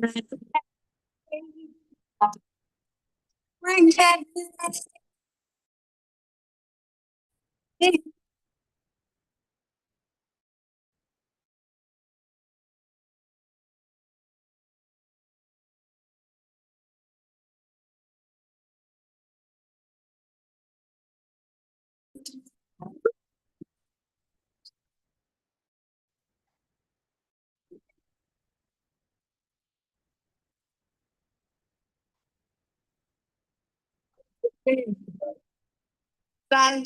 Bring back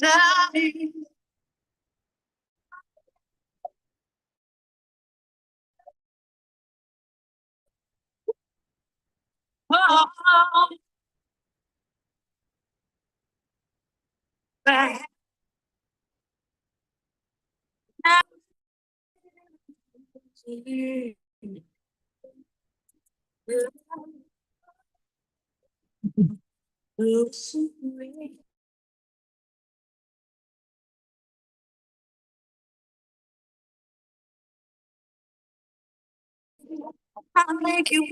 I'll make you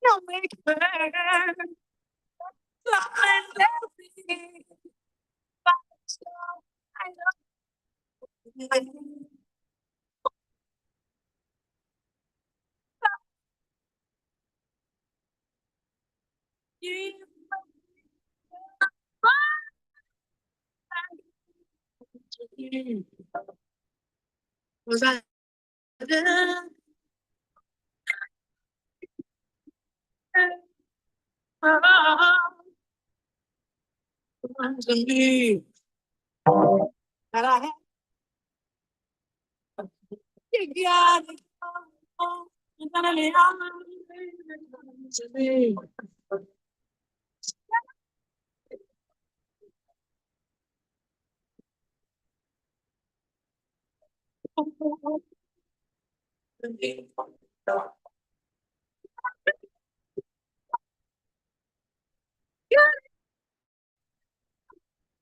no make her was I there to me that I had you got it to me.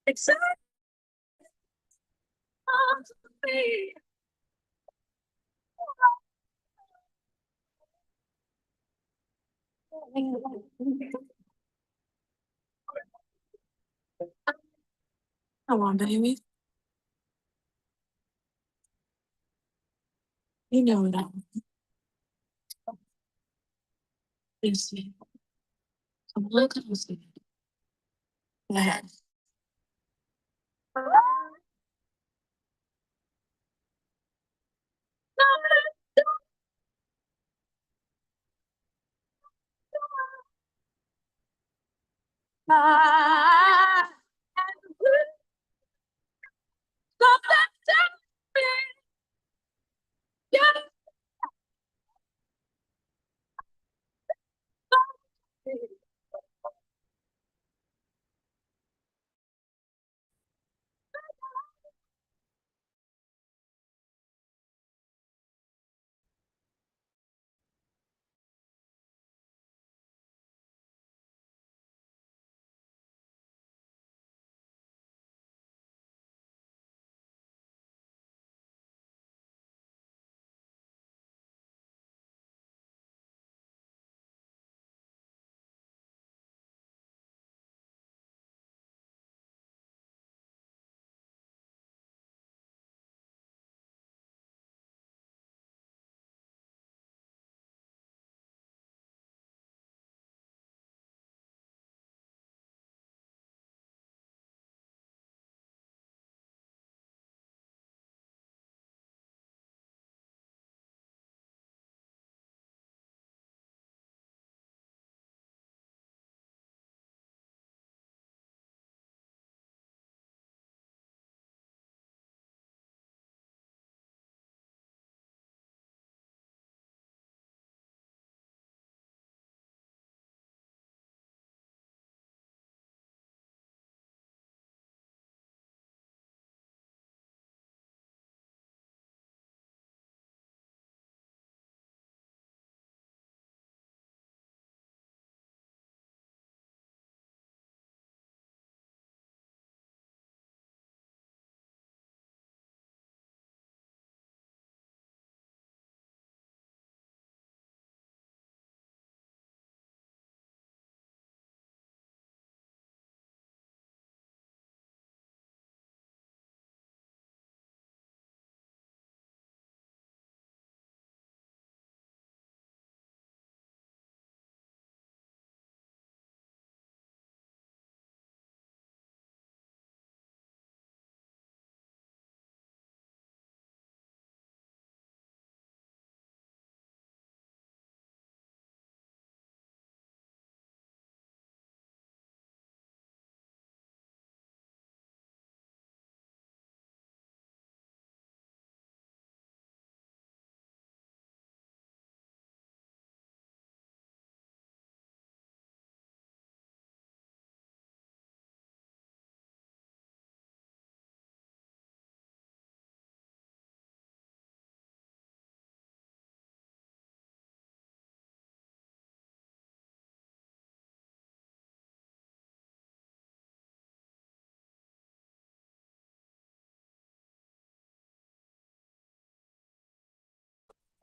Excited to be. Come on, baby. You know that. Please see. I'm looking to see that.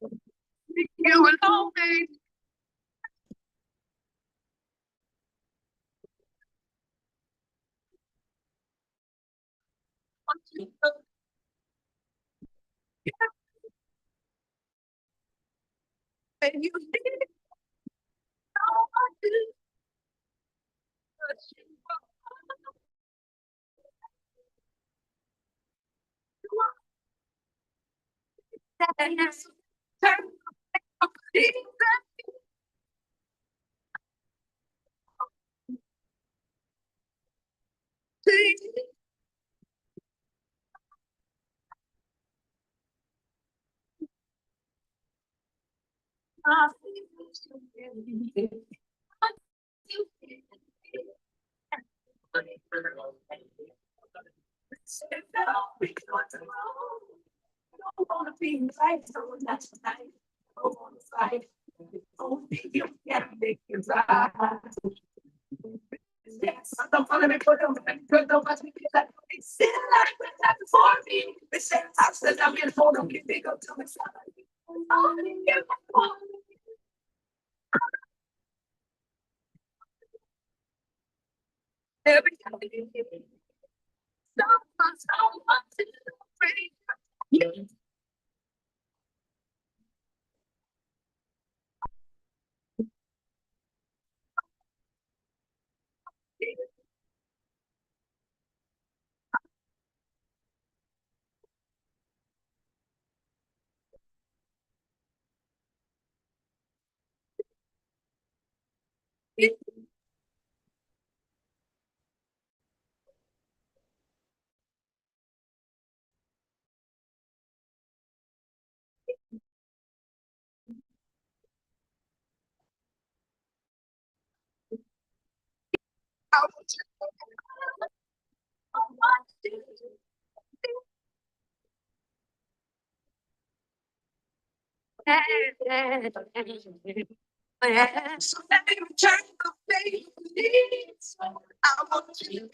You will always want to know. And you didn't know what to do, but you want that. Turn up, don't want to be right, so that's nice. Don't want to fight. Don't think you can make it right. Yes, don't follow me, put them in, put them as we get that. It's still like that for me. They say, I said, I'm in for them, they go to the side. Every time someone to break you. I want you. So let me return the favor, please. I want you to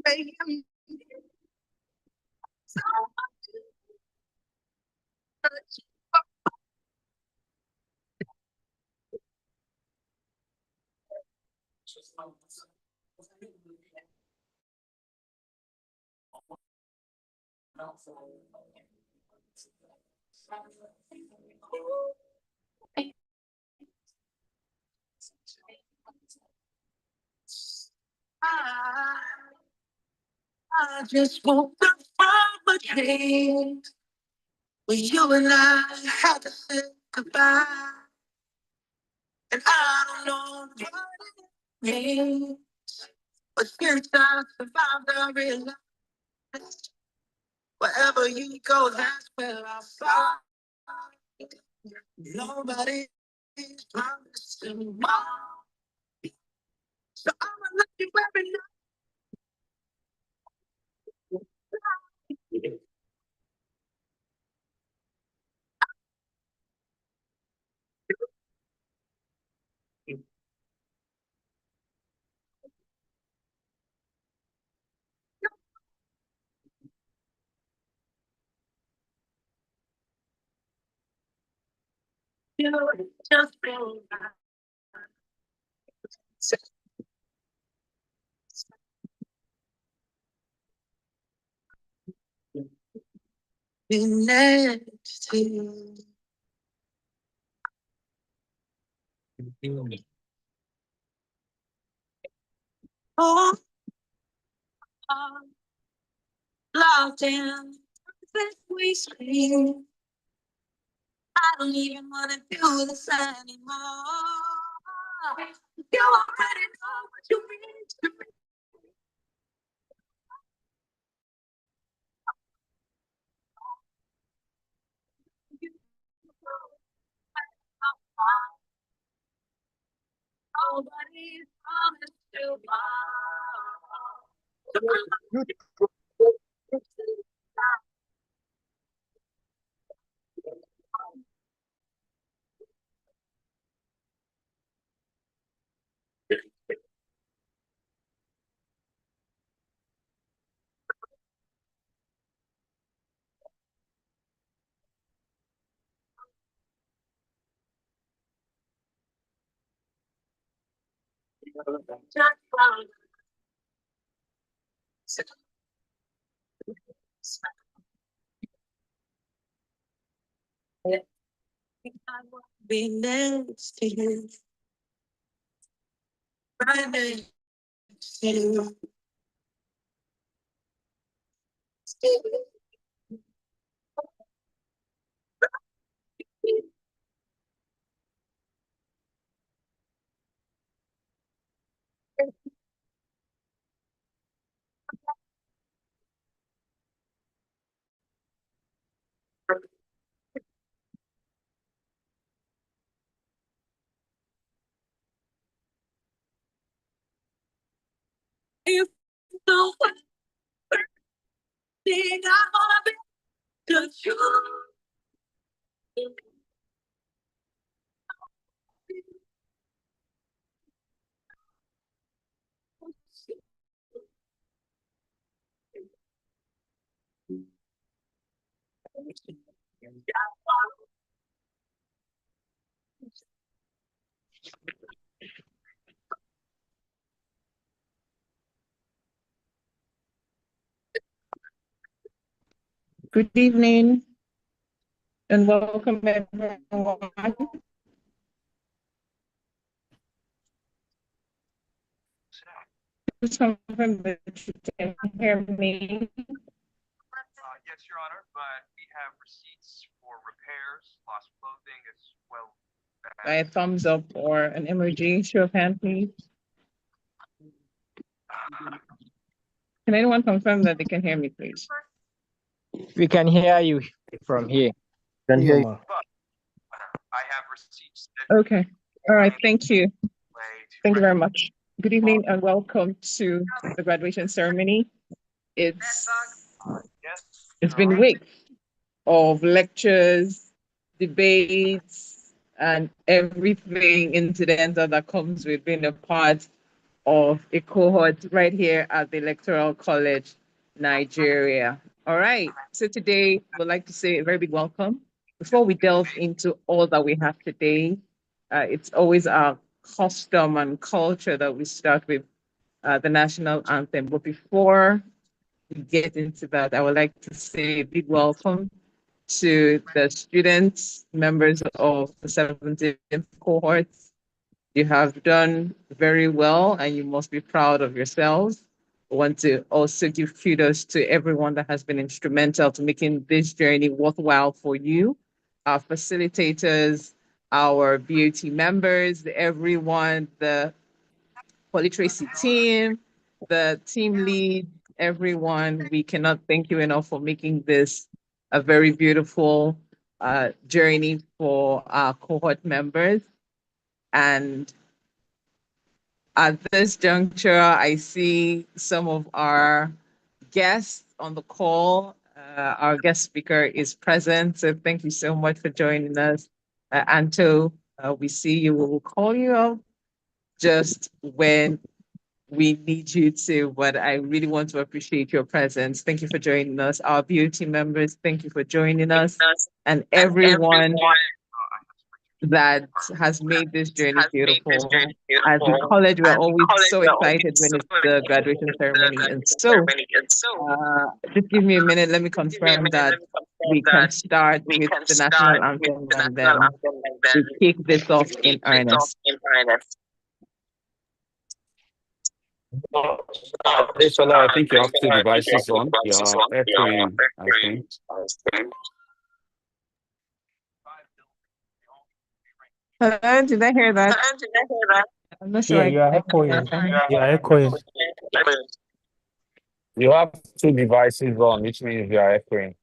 make him so much. I just woke up from a dream where you and I had to say goodbye. And I don't know what it means, but since I survived, I realized wherever you go, that's where I find. Nobody is promised tomorrow, so I'ma let you every night. You know, it just feel like being next to you. Oh, I'm locked in this we scream. I don't even wanna do this anymore. You already know what you mean to me. You know nobody's promised tomorrow. Be next to you, right next to you. You know what thing I wanna be to you. Good evening and welcome everyone. Just confirm that you can hear me. Yes, Your Honor, but we have receipts for repairs, lost clothing, as well By a thumbs up or an emoji, show of hand, please. Can anyone confirm that they can hear me, please? We can hear you from here. Can hear you. I have receipts. Okay. All right. Thank you. Thank you very much. much. Good evening and welcome to the graduation ceremony. It's been weeks of lectures, debates, and everything incidental that comes with being a part of a cohort right here at the Electoral College, Nigeria. All right, so today we'd like to say a very big welcome. Before we delve into all that we have today, it's always our custom and culture that we start with the national anthem. But before we get into that, I would like to say a big welcome to the students, members of the 17th cohort. You have done very well and you must be proud of yourselves. I want to also give kudos to everyone that has been instrumental to making this journey worthwhile for you, our facilitators, our BOT members, everyone, the Polytracy team, the team lead, everyone. We cannot thank you enough for making this a very beautiful journey for our cohort members. And at this juncture, I see some of our guests on the call. Our guest speaker is present, so thank you so much for joining us. Anto, we see you. We will call you up just when we need you to, but I really want to appreciate your presence. Thank you for joining us. Our beauty members, thank you for joining us. And everyone that has made this journey beautiful. As a college, we're always so excited when it's the graduation ceremony. And so, just give me a minute. Let me confirm that we can start with the national anthem and then we kick this off in earnest. I think you have two devices on. You're echoing, I think. Hello, did I hear that? I'm not sure. Yeah, you are echoing. You are echoing. You have two devices on, which means you are echoing.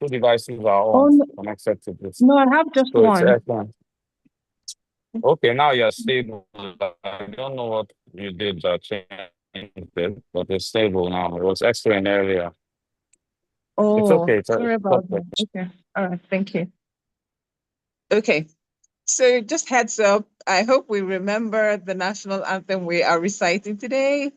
Two devices are on, connected to this. No, I have just So it's one. echoing. Okay, now you're stable. I don't know what you did that changed it, but it's stable now. It was echoing earlier. Oh, it's okay. Sorry about that. Okay. All right. Thank you. Okay. So just heads up, I hope we remember the national anthem we are reciting today.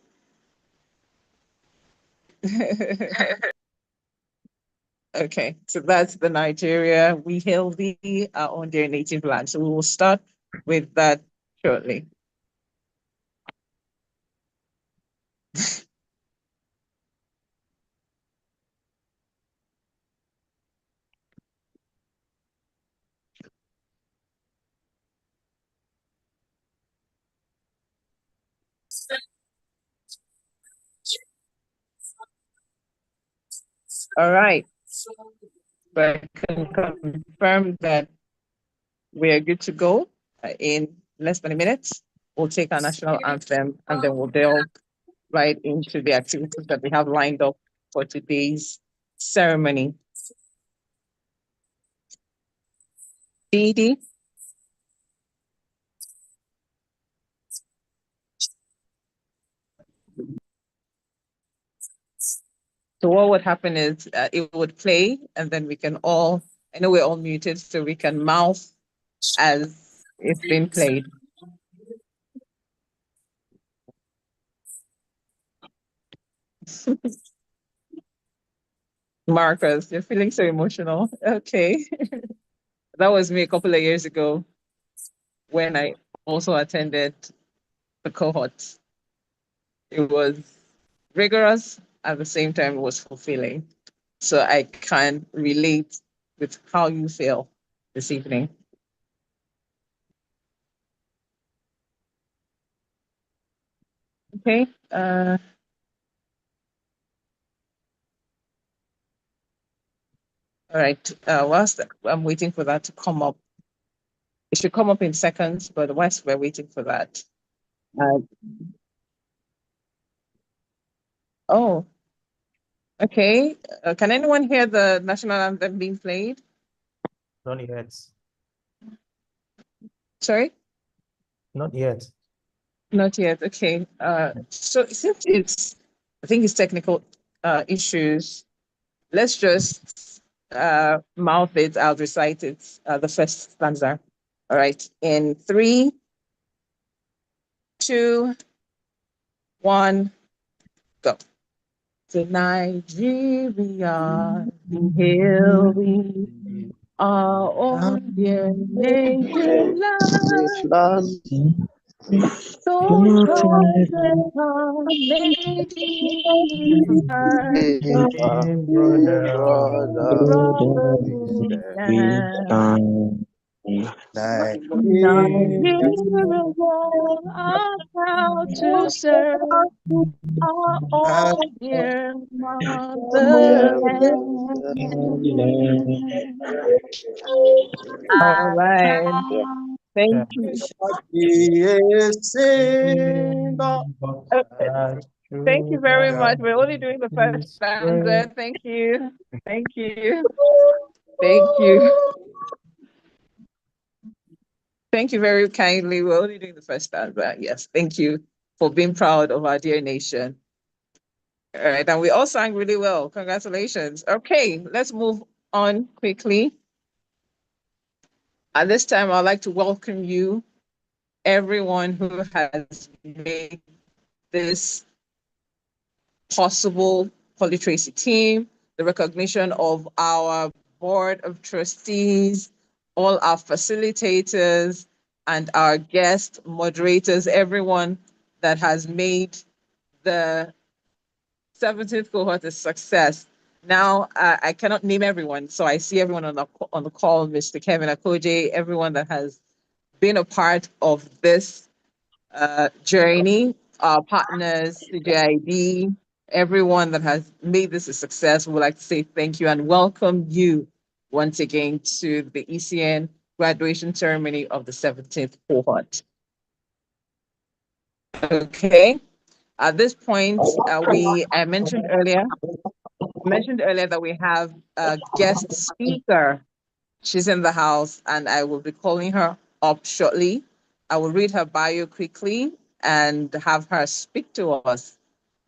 Okay, so that's the Nigeria we hail thee, our own dear native land. So we will start with that shortly. All right. But I can confirm that we are good to go in less than a minute. We'll take our national anthem and then we'll delve right into the activities that we have lined up for today's ceremony. Dee. So what would happen is it would play and then we can all, I know we're all muted, so we can mouth as it's being played. Marcus, you're feeling so emotional. Okay. That was me a couple of years ago when I also attended the cohort. It was rigorous, at the same time, it was fulfilling. So I can relate with how you feel this evening. Okay. All right. Whilst I'm waiting for that to come up, it should come up in seconds, but whilst we're waiting for that. Oh, okay. Can anyone hear the national anthem being played? Not yet. Sorry? Not yet. Not yet. Okay. So since I think it's technical issues, let's just mouth it. I'll recite it. The first stanza. All right. In 3, 2, 1, go. To Nigeria, hail we our own dear native land. So trusted our native Hey, brother, brother we stand. Nigeria, are proud to serve our own dear motherland. All right. Thank you. Thank you very much. We're only doing the first stanza. Thank you. Thank you. Thank you. Thank you very kindly. We're only doing the first stanza. Yes. Thank you for being proud of our dear nation. All right. And we all sang really well. Congratulations. Okay. Let's move on quickly. At this time, I'd like to welcome you, everyone who has made this possible Holy Tracy team, the recognition of our board of trustees, all our facilitators, and our guest moderators, everyone that has made the 17th cohort a success. Now, I cannot name everyone, so I see everyone on the call, Mr. Kevin Akoje, everyone that has been a part of this journey, our partners, CJID, everyone that has made this a success. We would like to say thank you and welcome you once again to the ECN graduation ceremony of the 17th cohort. Okay. At this point, I mentioned earlier that we have a guest speaker. She's in the house, and I will be calling her up shortly. I will read her bio quickly and have her speak to us.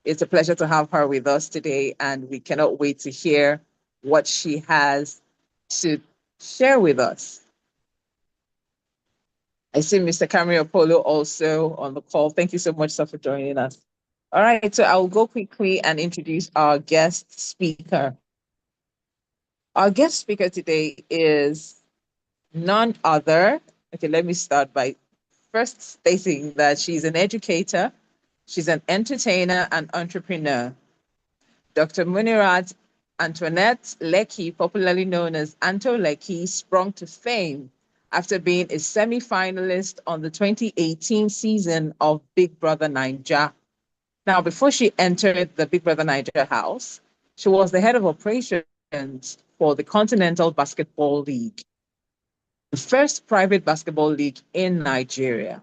It's a pleasure to have her with us today, and we cannot wait to hear what she has to share with us. I see Mr. Camry Apollo also on the call. Thank you so much, sir, for joining us. All right, so I will go quickly and introduce our guest speaker. Our guest speaker today is none other. Okay, let me start by first stating that she's an educator, she's an entertainer and entrepreneur. Dr. Munirat Antoinette Lecky, popularly known as Anto Lecky, sprung to fame after being a semi-finalist on the 2018 season of Big Brother Naija. Now, before she entered the Big Brother Naija house, She was the head of operations for the Continental Basketball League, the first private basketball league in Nigeria.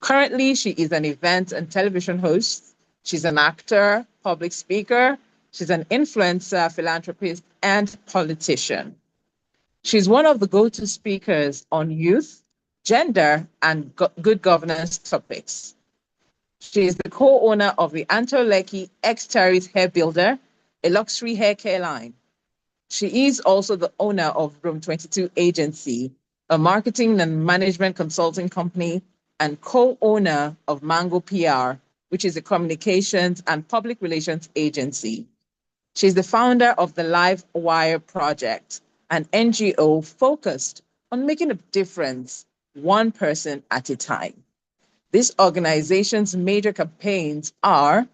Currently, she is an event and television host. She's an actor, public speaker. She's an influencer, philanthropist, and politician. She's one of the go-to speakers on youth, gender, and good governance topics. She is the co-owner of the Antoleki X Terry's Hair Builder, a luxury hair care line. She is also the owner of Room 22 Agency, a marketing and management consulting company, and co-owner of Mango PR, which is a communications and public relations agency. She's the founder of the Live Wire Project, an NGO focused on making a difference one person at a time. This organization's major campaigns are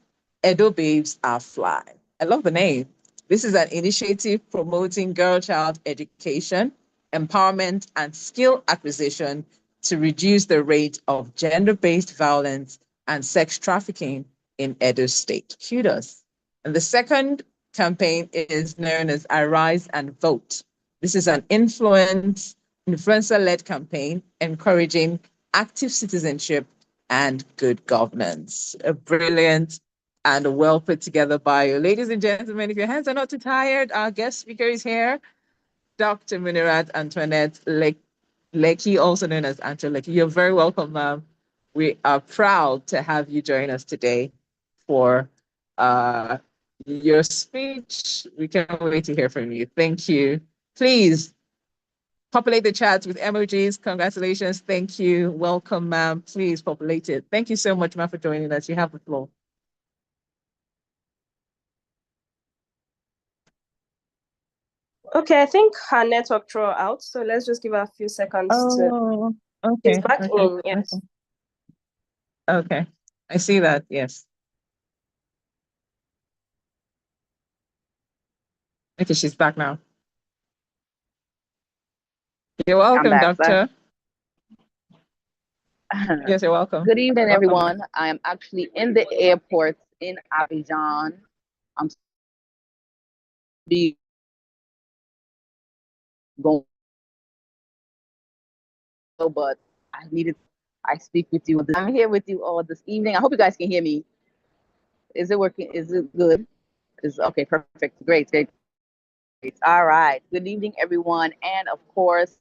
Edo Babes Are Fly. I love the name. This is an initiative promoting girl-child education, empowerment, and skill acquisition to reduce the rate of gender-based violence and sex trafficking in Edo State. Kudos. And the second campaign is known as Arise and Vote. This is an influencer-led campaign encouraging active citizenship and good governance. A brilliant and a well put together bio. Ladies and gentlemen, if your hands are not too tired, our guest speaker is here, Dr. Munirat Antoinette Lecky, also known as Anto Lecky. You're very welcome, ma'am. We are proud to have you join us today for your speech. We can't wait to hear from you. Thank you. Please populate the chat with emojis. Congratulations. Thank you. Welcome, ma'am. Please populate it. Thank you so much, ma'am, for joining us. You have the floor. Okay, I think her network threw her out, so let's just give her a few seconds to. Okay. It's back in, yes. Okay. I see that, yes. Okay, she's back now. You're welcome, back, doctor. Yes, you're welcome. Good evening, Welcome. everyone. I am actually in the airport in Abidjan. I'm be going, but I speak with you. I'm here with you all this evening. I hope you guys can hear me. Is it working? Is it good? Is okay, perfect. Great. All right. Good evening, everyone. And of course,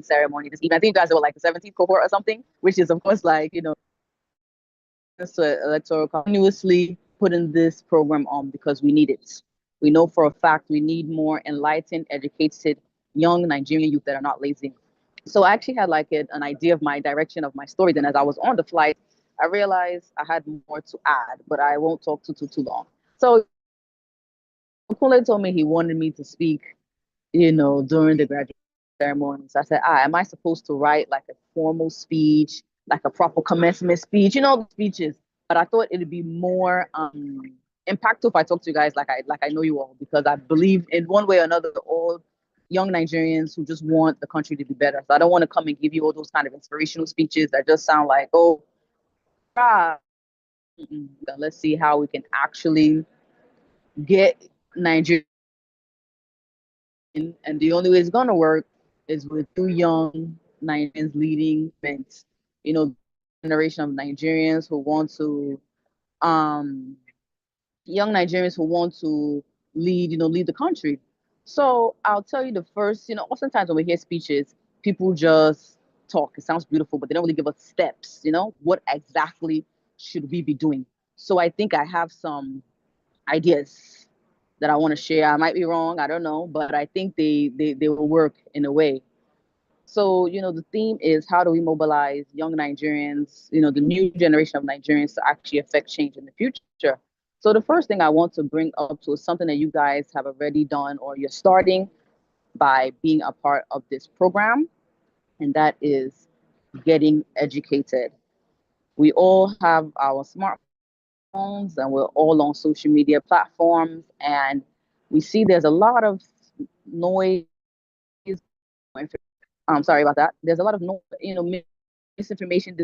ceremony this evening. I think you guys were like the 17th cohort or something, which is of course like, to electoral continuously putting this program on because we need it. We know for a fact we need more enlightened, educated, young Nigerian youth that are not lazy. So I actually had like an idea of my direction of my story. Then as I was on the flight, I realized I had more to add, but I won't talk too long. So Kule told me he wanted me to speak, during the graduation ceremony. So I said, am I supposed to write like a formal speech, like a proper commencement speech, speeches? But I thought it'd be more impactful if I talk to you guys like I know you all, because I believe in one way or another, all young Nigerians who just want the country to be better. So I don't want to come and give you all those kind of inspirational speeches that just sound like, let's see how we can actually get Nigeria. And the only way it's going to work is with two young Nigerians leading events. Generation of Nigerians who want to, young Nigerians who want to lead the country. So I'll tell you the first, oftentimes when we hear speeches, people just talk. It sounds beautiful, but they don't really give us steps, what exactly should we be doing? So I think I have some ideas that I want to share. I might be wrong, I don't know, but I think they will work in a way. So, the theme is how do we mobilize young Nigerians, the new generation of Nigerians to actually affect change in the future. So the first thing I want to bring up to is something that you guys have already done or you're starting by being a part of this program, and that is getting educated. We all have our smartphones and we're all on social media platforms, and we see there's a lot of noise. I'm sorry about that. There's a lot of misinformation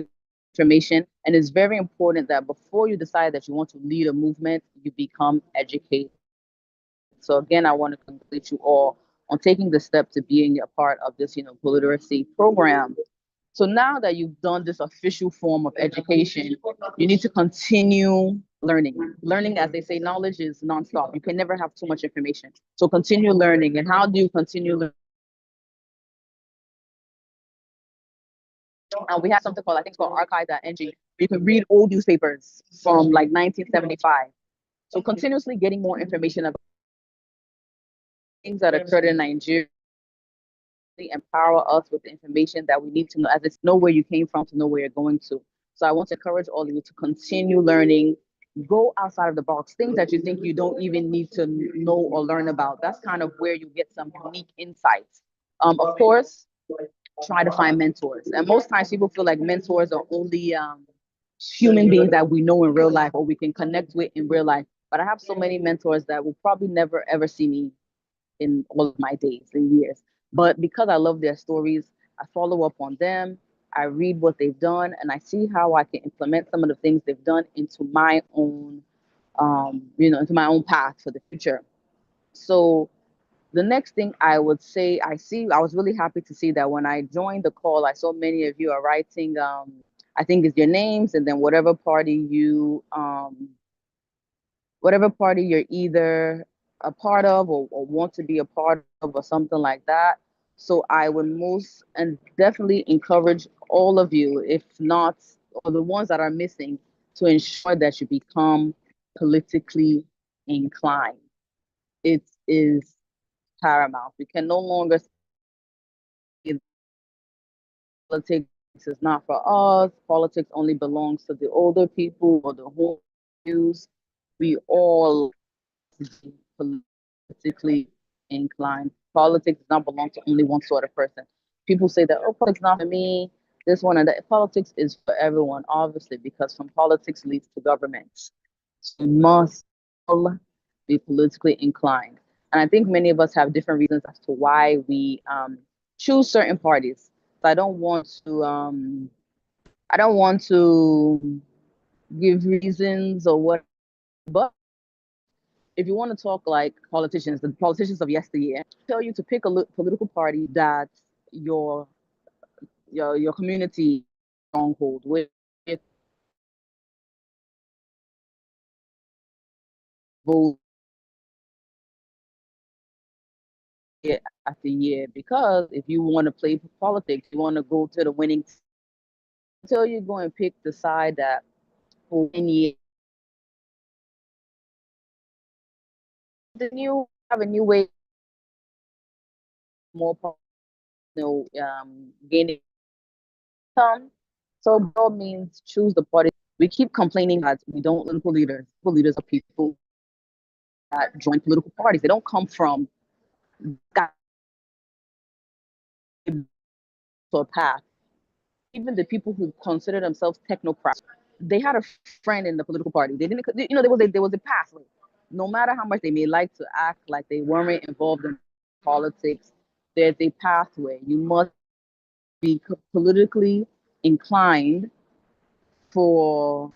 information. And it's very important that before you decide that you want to lead a movement, you become educated. So again, I want to congratulate you all on taking the step to being a part of this, literacy program. So now that you've done this official form of education, you need to continue learning. Learning, as they say, knowledge is nonstop. You can never have too much information. So continue learning. And how do you continue learning? We have something called, I think it's called archive.ng. You can read old newspapers from like 1975. So continuously getting more information about things that occurred in Nigeria, empower us with the information that we need to know, as it's know where you came from to know where you're going to. So I want to encourage all of you to continue learning, go outside of the box, things that you think you don't even need to know or learn about. That's kind of where you get some unique insights. Of course, try to find mentors. And most times people feel like mentors are only human beings that we know in real life or we can connect with in real life. But I have so many mentors that will probably never ever see me in all of my days and years. But because I love their stories, I follow up on them. I read what they've done, and I see how I can implement some of the things they've done into my own, into my own path for the future. So the next thing I would say, I was really happy to see that when I joined the call, I saw many of you are writing, I think it's your names, and then whatever party you're either a part of or want to be a part of or something like that. So I would most and definitely encourage all of you, if not, or the ones that are missing, to ensure that you become politically inclined. It is paramount. We can no longer say politics is not for us. Politics only belongs to the older people or the whole views. We all politically inclined. Politics does not belong to only one sort of person. People say that, oh, politics not for me, this one and that. Politics is for everyone, obviously, because from politics leads to governments. So we must all be politically inclined. And I think many of us have different reasons as to why we choose certain parties. So I don't want to give reasons or what, but if you want to talk like politicians, the politicians of yesteryear, tell you to pick a political party that your your community stronghold with vote year after year. Because if you want to play politics, you want to go to the winning team, until you go and pick the side that for 1 year, then you have a new way more, gaining income. So by all means, choose the party. We keep complaining that we don't political leaders. Political leaders are people that join political parties. They don't come from a path. Even the people who consider themselves technocrats, they had a friend in the political party. They didn't, there was a pathway. No matter how much they may like to act like they weren't involved in politics, there's a pathway. You must be politically inclined to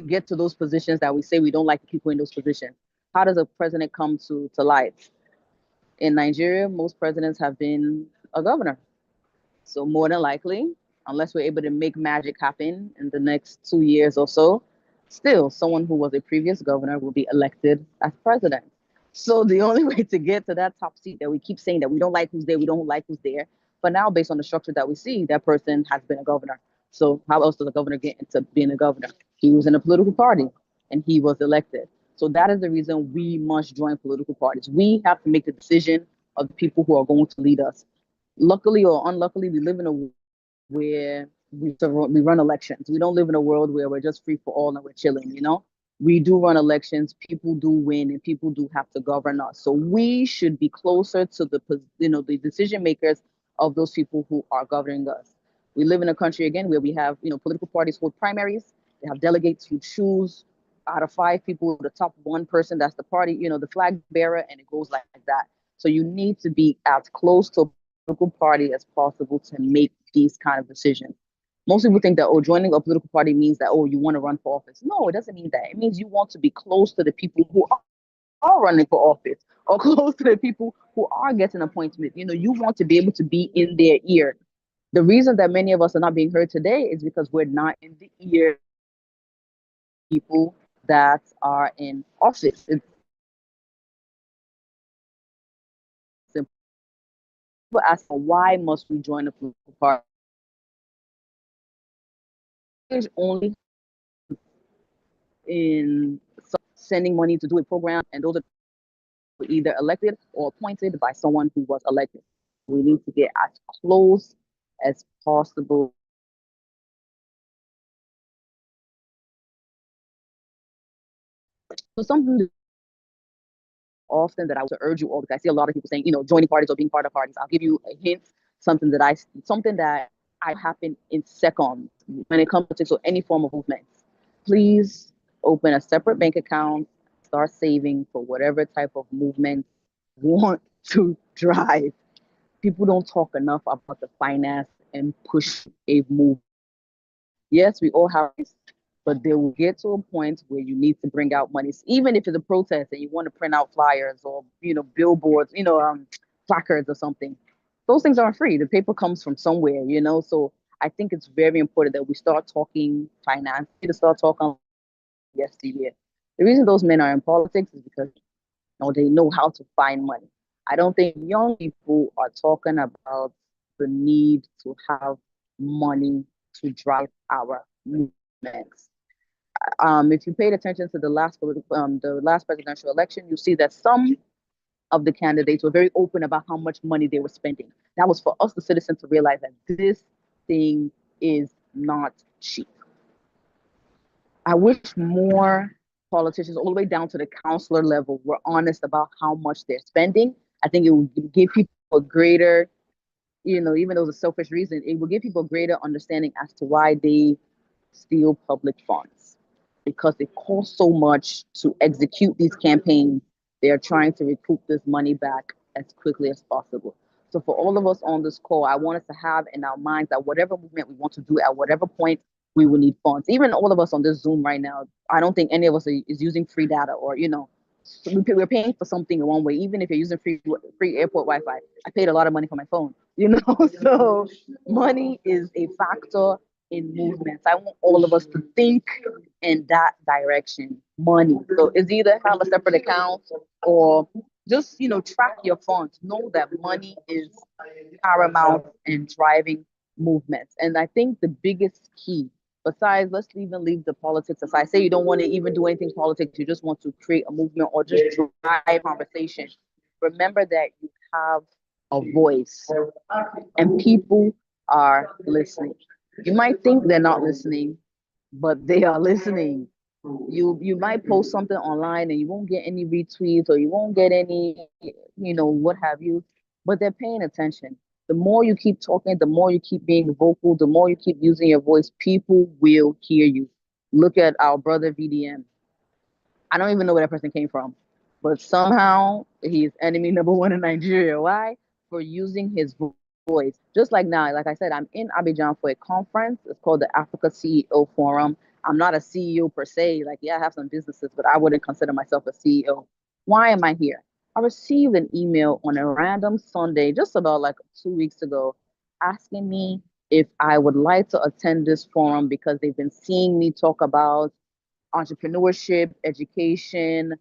get to those positions that we say we don't like the people in those positions. How does a president come to light? In Nigeria, most presidents have been a governor. So more than likely, unless we're able to make magic happen in the next 2 years or so, still someone who was a previous governor will be elected as president. So the only way to get to that top seat that we keep saying that we don't like who's there, we don't like who's there. But now, based on the structure that we see, that person has been a governor. So how else does a governor get into being a governor? He was in a political party and he was elected. So that is the reason we must join political parties. We have to make the decision of the people who are going to lead us. Luckily or unluckily, we live in a world where we run elections. We don't live in a world where we're just free for all and we're chilling, We do run elections, people do win, and people do have to govern us. So we should be closer to the decision makers of those people who are governing us. We live in a country, again, where we have, political parties hold primaries. They have delegates who choose out of 5 people, the top 1 person, that's the party, the flag bearer, and it goes like that. So you need to be as close to a political party as possible to make these kind of decisions. Most people think that, oh, joining a political party means that, oh, you want to run for office. No, it doesn't mean that. It means you want to be close to the people who are running for office, or close to the people who are getting appointments. You want to be able to be in their ear. The reason that many of us are not being heard today is because we're not in the ear of people that are in office. It's simple. People ask, why must we join a political party? It's only in sending money to do a program, and those are either elected or appointed by someone who was elected. We need to get as close as possible. So something often that I would urge you all, because I see a lot of people saying, joining parties or being part of parties. I'll give you a hint, something that I happen in seconds when it comes to any form of movement. Please open a separate bank account, start saving for whatever type of movement you want to drive. People don't talk enough about the finance and push a move. Yes, we all have this, but they will get to a point where you need to bring out money. Even if it's a protest and you want to print out flyers or billboards, placards or something. Those things aren't free. The paper comes from somewhere, So I think it's very important that we start talking finance, to start talking yesteryear. The reason those men are in politics is because they know how to find money. I don't think young people are talking about the need to have money to drive our movements. If you paid attention to the last presidential election, you see that some of the candidates were very open about how much money they were spending. That was for us, the citizens, to realize that this thing is not cheap. I wish more politicians, all the way down to the councillor level, were honest about how much they're spending. I think it would give people a greater, even though it's a selfish reason, it will give people a greater understanding as to why they steal public funds. Because it costs so much to execute these campaigns, they're trying to recoup this money back as quickly as possible. So for all of us on this call, I want us to have in our minds that whatever movement we want to do at whatever point, we will need funds. Even all of us on this Zoom right now, I don't think any of us is using free data, or we're paying for something in one way. Even if you're using free airport Wi-Fi, I paid a lot of money for my phone. So money is a factor in movements. I want all of us to think in that direction. Money. So it's either have a separate account or just track your funds. Know that money is paramount in driving movements. And I think the biggest key, besides, let's even leave the politics aside. Say you don't want to even do anything politics, you just want to create a movement or just drive conversation. Remember that you have a voice and people are listening. You might think they're not listening, but they are listening. You might post something online and you won't get any retweets, or you won't get any, what have you, but they're paying attention. The more you keep talking, the more you keep being vocal, the more you keep using your voice, people will hear you. Look at our brother VDM. I don't even know where that person came from, but somehow he's enemy number one in Nigeria. Why? For using his voice. Just like now, like I said, I'm in Abidjan for a conference. It's called the Africa CEO Forum. I'm not a CEO per se. Like, yeah, I have some businesses, but I wouldn't consider myself a CEO. Why am I here? I received an email on a random Sunday, just about like 2 weeks ago, asking me if I would like to attend this forum because they've been seeing me talk about entrepreneurship, education,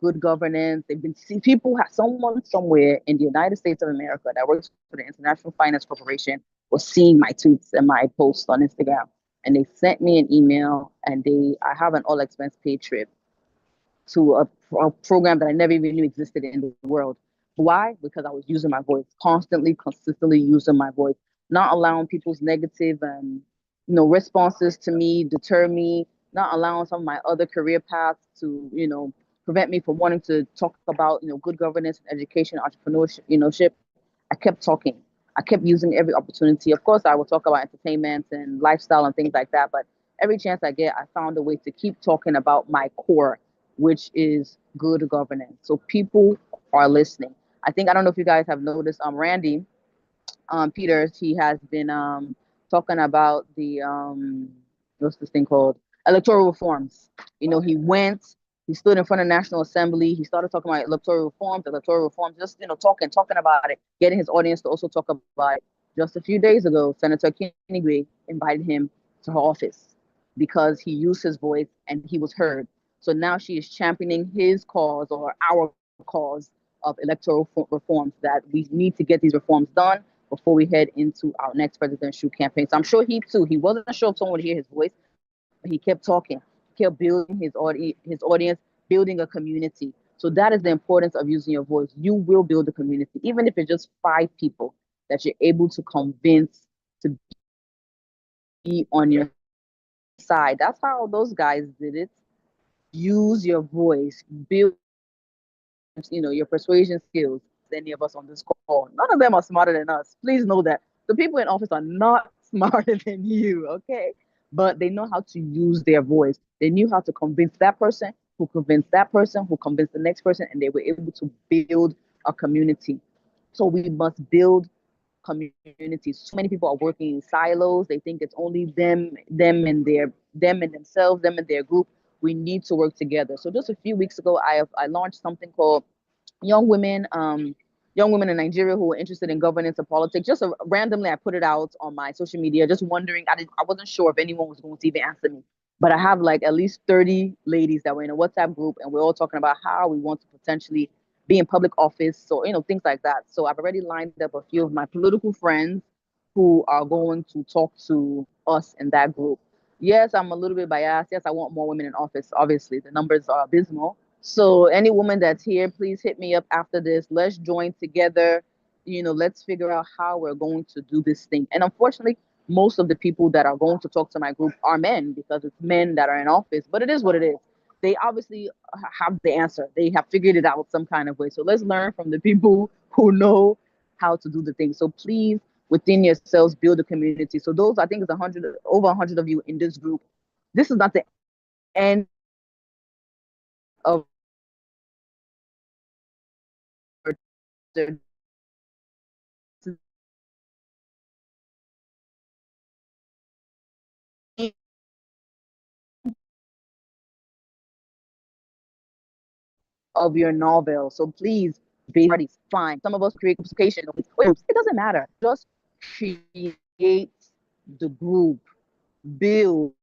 good governance. They've been seeing people, someone somewhere in the United States of America that works for the International Finance Corporation was seeing my tweets and my posts on Instagram. And they sent me an email, and I have an all expense paid trip to a program that I never even knew existed in the world. Why? Because I was using my voice, constantly, consistently using my voice, not allowing people's negative responses to me deter me, not allowing some of my other career paths to prevent me from wanting to talk about good governance, education, entrepreneurship. I kept talking. I kept using every opportunity. Of course, I will talk about entertainment and lifestyle and things like that, but every chance I get, I found a way to keep talking about my core, which is good governance. So people are listening. I don't know if you guys have noticed, Randy Peters, he has been talking about the what's this thing called, electoral reforms. He stood in front of National Assembly. He started talking about electoral reforms, just talking about it, getting his audience to also talk about it. Just a few days ago, Senator Kinigwe invited him to her office because he used his voice and he was heard. So now she is championing his cause, or our cause, of electoral reforms, that we need to get these reforms done before we head into our next presidential campaign. So I'm sure he wasn't sure if someone would hear his voice, but he kept talking, kept building his audience, building a community. So that is the importance of using your voice. You will build a community, even if it's just 5 people that you're able to convince to be on your side. That's how those guys did it. Use your voice, build your persuasion skills. Any of us on this call, none of them are smarter than us. Please know that the people in office are not smarter than you, okay? But they know how to use their voice. They knew how to convince that person, who convinced that person, who convinced the next person, and they were able to build a community. So we must build communities. So many people are working in silos. They think it's only them and themselves, them and their group. We need to work together. So just a few weeks ago, I launched something called young women young women in Nigeria who are interested in governance and politics. Just randomly, I put it out on my social media, just wondering. I wasn't sure if anyone was going to even answer me, but I have like at least 30 ladies that were in a WhatsApp group, and we're all talking about how we want to potentially be in public office, so things like that. So I've already lined up a few of my political friends who are going to talk to us in that group. Yes, I'm a little bit biased. Yes, I want more women in office. Obviously, the numbers are abysmal. So any woman that's here, please hit me up after this. Let's join together. Let's figure out how we're going to do this thing. And unfortunately, most of the people that are going to talk to my group are men, because it's men that are in office. But it is what it is. They obviously have the answer. They have figured it out some kind of way. So let's learn from the people who know how to do the thing. So please, within yourselves, build a community. So those, I think it's over 100 of you in this group. This is not the end of the of your novel. So please, be parties, fine. Some of us create complication. It doesn't matter. Just create the group, build,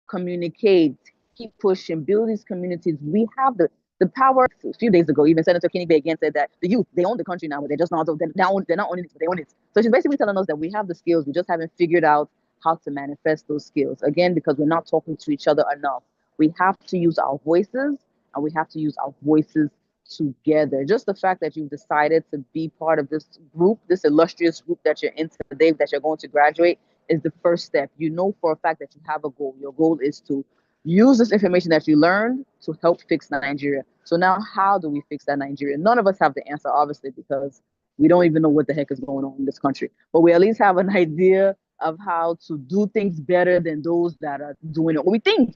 communicate, keep pushing, build these communities. We have the power. A few days ago, even Senator Kinigbe again said that the youth, they own the country now, but they're just not. They're not owning it, but they own it. So she's basically telling us that we have the skills. We just haven't figured out how to manifest those skills. Again, because we're not talking to each other enough. We have to use our voices, and we have to use our voices together. Just the fact that you've decided to be part of this group, this illustrious group that you're in today, that you're going to graduate, is the first step. You know for a fact that you have a goal. Your goal is to use this information that you learned to help fix Nigeria. So now, how do we fix that Nigeria? None of us have the answer, obviously, because we don't even know what the heck is going on in this country. But we at least have an idea of how to do things better than those that are doing it. We think,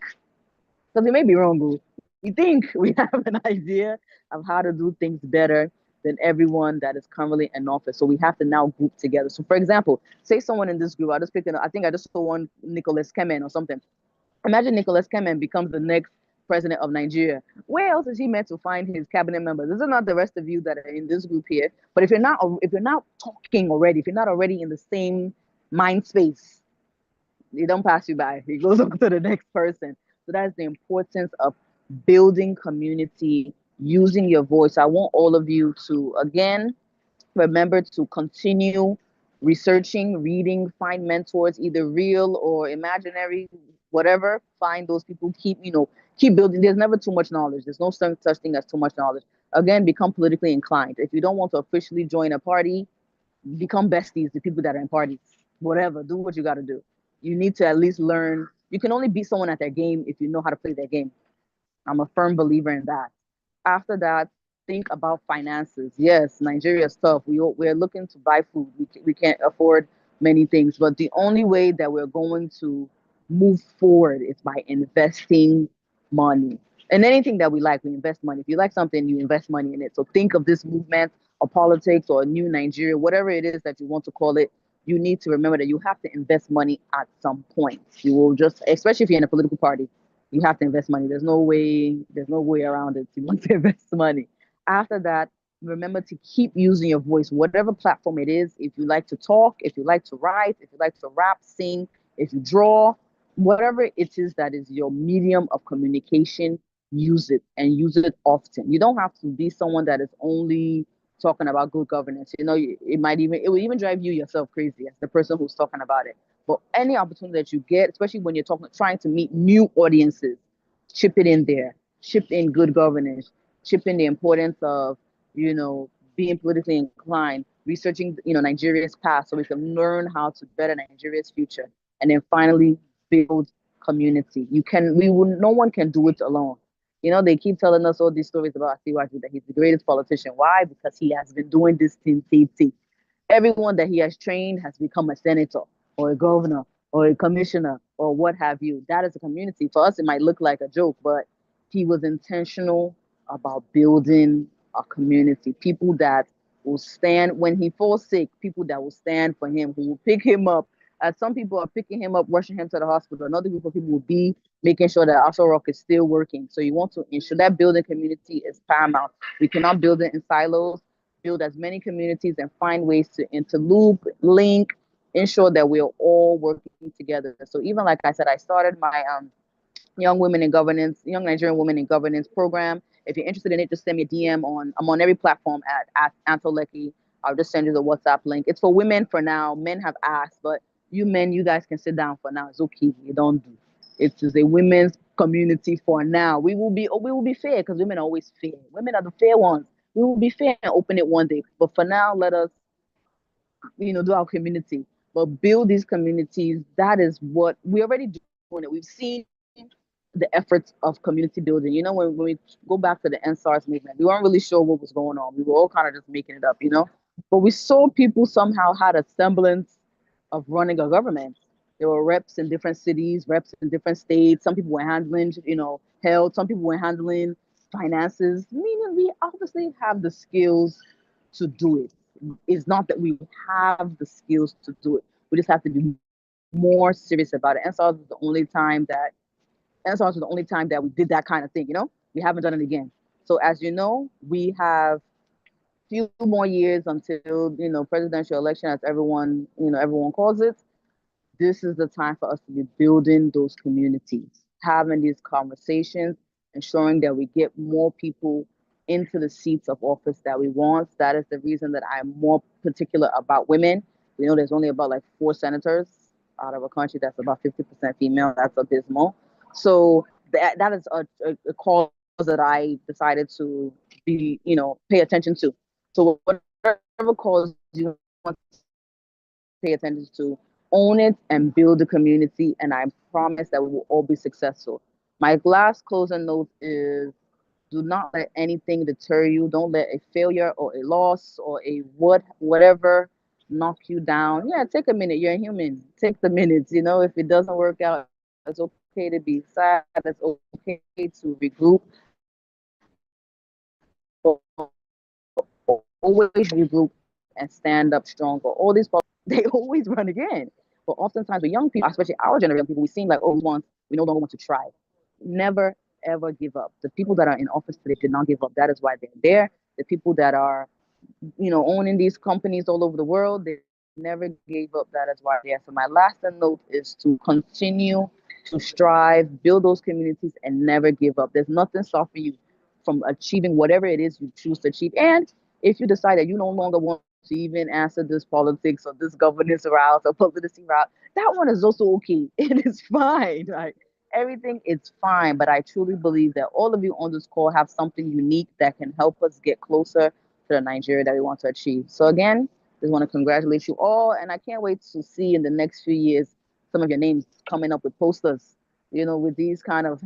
because we may be wrong, boo. We think we have an idea of how to do things better than everyone that is currently in office. So we have to now group together. So for example, say someone in this group, I think I just saw one, Nicholas Kemen or something. Imagine Nicholas Kemen becomes the next president of Nigeria. Where else is he meant to find his cabinet members? This is not the rest of you that are in this group here. But if you're not talking already, if you're not already in the same mind space, it don't pass you by. It goes on to the next person. So that's the importance of building community, using your voice. I want all of you to, again, remember to continue researching, reading, find mentors, either real or imaginary, whatever. Find those people. Keep building. There's never too much knowledge. There's no such thing as too much knowledge. Again, become politically inclined. If you don't want to officially join a party, become besties with people that are in parties. Whatever. Do what you got to do. You need to at least learn. You can only beat someone at their game if you know how to play their game. I'm a firm believer in that. After that, think about finances. Yes, Nigeria is tough. We're looking to buy food. We can't afford many things, but the only way that we're going to move forward is by investing money. And anything that we like, we invest money. If you like something, you invest money in it. So think of this movement or politics or new Nigeria, whatever it is that you want to call it. you need to remember that you have to invest money at some point. You will just, especially if you're in a political party, you have to invest money. There's no way around it. You want to invest money. After that, remember to keep using your voice, whatever platform it is. If you like to talk, if you like to write, if you like to rap, sing, if you draw, whatever it is that is your medium of communication, use it and use it often. You don't have to be someone that is only talking about good governance. You know, it will even drive you yourself crazy as the person who's talking about it. But any opportunity that you get, especially when you're trying to meet new audiences, chip it in there. Chip in good governance. Chip in the importance of, you know, being politically inclined, researching, you know, Nigeria's past so we can learn how to better Nigeria's future. And then finally build community. No one can do it alone. You know, they keep telling us all these stories about CYG, that he's the greatest politician. Why? Because he has been doing this thing. Everyone that he has trained has become a senator or a governor or a commissioner or what have you. That is a community. For us, it might look like a joke, but he was intentional about building a community. People that will stand when he falls sick, people that will stand for him, who will pick him up. As some people are picking him up, rushing him to the hospital, another group of people will be making sure that Afro Rock is still working. So you want to ensure that building community is paramount. We cannot build it in silos. Build as many communities and find ways to interloop, link, ensure that we're all working together. So even like I said, I started my young Nigerian women in governance program. If you're interested in it, just send me a DM I'm on every platform at Antoleki. I'll just send you the WhatsApp link. It's for women for now. Men have asked, but you men, you guys can sit down for now. It's okay. You don't do. It's just a women's community for now. We will be fair because women are always fair. Women are the fair ones. We will be fair and open it one day. But for now, let us, you know, do our community. But build these communities. That is what we're already doing. It. We've seen the efforts of community building. You know, when we go back to the NSARS movement, we weren't really sure what was going on. We were all kind of just making it up, you know. But we saw people somehow had a semblance of running a government. There were reps in different cities, reps in different states. Some people were handling, you know, health. Some people were handling finances. Meaning we obviously have the skills to do it. It's not that we have the skills to do it. We just have to be more serious about it. NSARS was the only time that we did that kind of thing, you know? We haven't done it again. So as you know, we have few more years until, you know, presidential election, as everyone calls it. This is the time for us to be building those communities, having these conversations, ensuring that we get more people into the seats of office that we want. That is the reason that I'm more particular about women. We know there's only about like 4 senators out of a country that's about 50% female. That's abysmal. So that is a cause that I decided to be, you know, pay attention to. So whatever cause you want to pay attention to, own it and build a community. And I promise that we will all be successful. My last closing note is, do not let anything deter you. Don't let a failure or a loss or a whatever knock you down. Yeah, take a minute. You're a human. Take the minutes. You know, if it doesn't work out, it's okay to be sad. It's okay to regroup. Always regroup and stand up stronger. All these problems, they always run again. But oftentimes with young people, especially our generation people, we seem like, oh, we no longer want to try. Never ever give up. The people that are in office today did not give up. That is why they're there. The people that are, you know, owning these companies all over the world, they never gave up. That is why they're there. So my last note is to continue to strive, build those communities, and never give up. There's nothing stopping you from achieving whatever it is you choose to achieve. And if you decide that you no longer want to even answer this politics or this governance route or publicity route, that one is also okay. It is fine. Like everything is fine. But I truly believe that all of you on this call have something unique that can help us get closer to the Nigeria that we want to achieve. So again, just want to congratulate you all, and I can't wait to see in the next few years some of your names coming up with posters, you know, with these kind of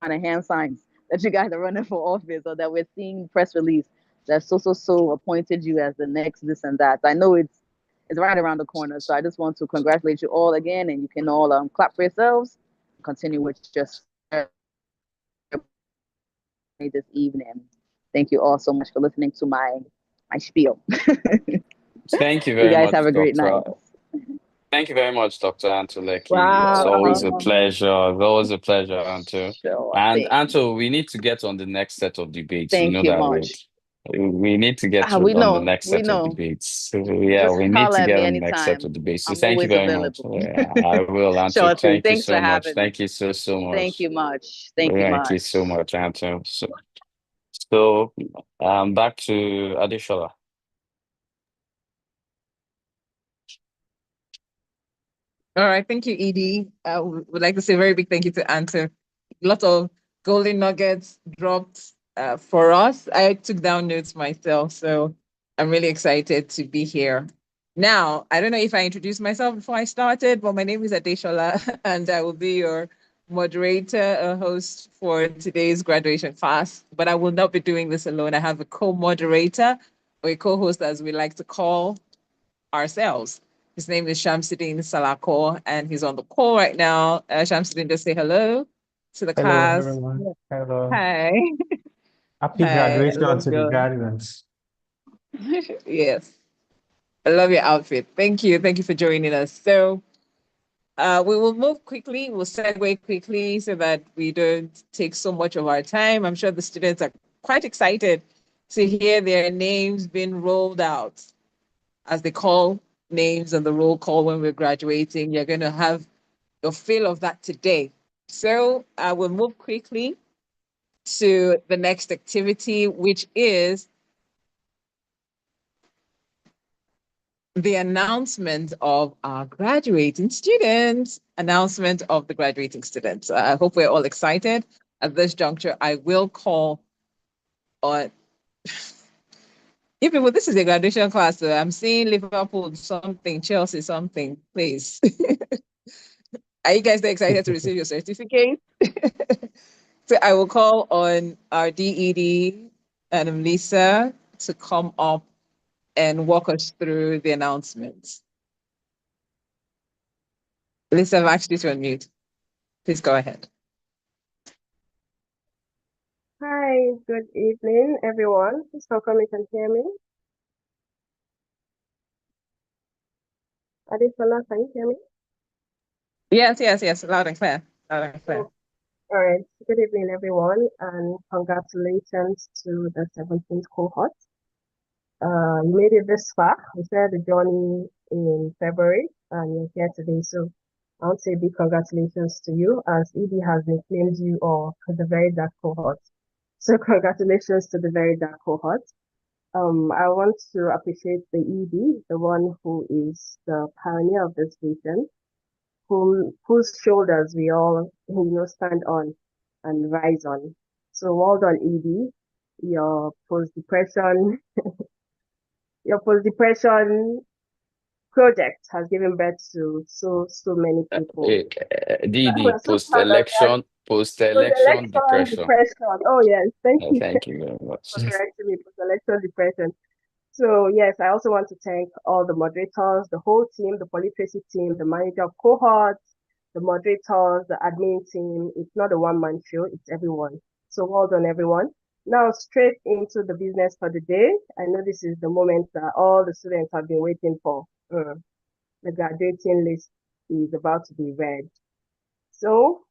hand signs that you guys are running for office, or that we're seeing press release that so appointed you as the next this and that. I know it's right around the corner, so I just want to congratulate you all again, and you can all clap for yourselves. Continue with just this evening. Thank you all so much for listening to my spiel. Thank you You very guys much, have a great night. Doctor. Thank you very much, Dr. Antoleki. You're It's always a welcome. pleasure. It's always a pleasure, Anto. Sure And thing. Anto, we need to get on the next set of debates. You Thank know you that, much. right? We need to get We on the know. next We set of know. debates. So, yeah, Just we need holler to at get me on the next set anytime. of debates. So I'm thank you always very much. available. Yeah, I will, Anto. Sure thing. Thank you Thanks for so much. having me. Thank you so Thank much. you much. Thank you Thank you much. so much, Anto. So back to Adishola. All right, thank you, Edie. Would like to say a very big thank you to Anta. A lot of golden nuggets dropped for us. I took down notes myself, so I'm really excited to be here. Now, I don't know if I introduced myself before I started, but my name is Adeshola, and I will be your moderator, host for today's graduation class. But I will not be doing this alone. I have a co-moderator, or a co-host, as we like to call ourselves. His name is Shamsuddin Salako, and he's on the call right now. Shamsuddin, just say hello to the Hello, class. everyone. Hello. Hi. Happy Hi. I graduation love to the graduates. Yes. I love your outfit. Thank you. Thank you for joining us. So we will move quickly. We'll segue quickly so that we don't take so much of our time. I'm sure the students are quite excited to hear their names being rolled out. As they call names on the roll call when we're graduating, you're going to have your feel of that today. So I will move quickly to the next activity, which is the announcement of our graduating students. Announcement of the graduating students. I hope we're all excited. At this juncture, I will call on. Even this is a graduation class, so I'm seeing Liverpool something, Chelsea something, please. Are you guys excited to receive your certificate? So I will call on our DED and Lisa to come up and walk us through the announcements. Lisa, I've asked you to unmute. Please go ahead. Hi, good evening, everyone. Please confirm you can hear me. Adesola, can you hear me? Yes, loud and clear. Loud and clear. Oh, all right. Good evening, everyone, and congratulations to the 17th cohort. You made it this far. We started the journey in February, and you're here today. So I want to say big congratulations to you, as Edie has nicknamed you all the very dark cohort. So congratulations to the very dark cohort. I want to appreciate the ED, the one who is the pioneer of this vision, whose shoulders we all, stand on and rise on. So well done, ED. Your post-depression, your post-depression project has given birth to so many people. DD, We're so proud of that. post-election Post-election depression. depression. Oh yes, thank you Thank you very much. for correcting me. Post-election depression. So yes, I also want to thank all the moderators, the whole team, the polytracy team, the manager of cohorts, the moderators, the admin team. It's not a one-man show, it's everyone. So well done, everyone. Now straight into the business for the day. I know this is the moment that all the students have been waiting for. The graduating list is about to be read. So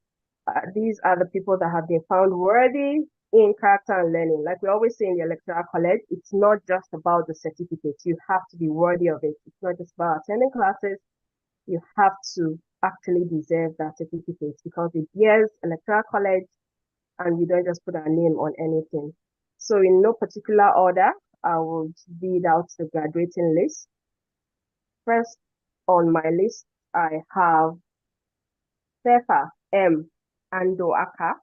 these are the people that have been found worthy in character and learning. Like we always say in the electoral college, it's not just about the certificate. You have to be worthy of it. It's not just about attending classes. You have to actually deserve that certificate because it bears electoral college and we don't just put our name on anything. So in no particular order, I will read out the graduating list. First on my list, I have Sefa M. Ando Aka,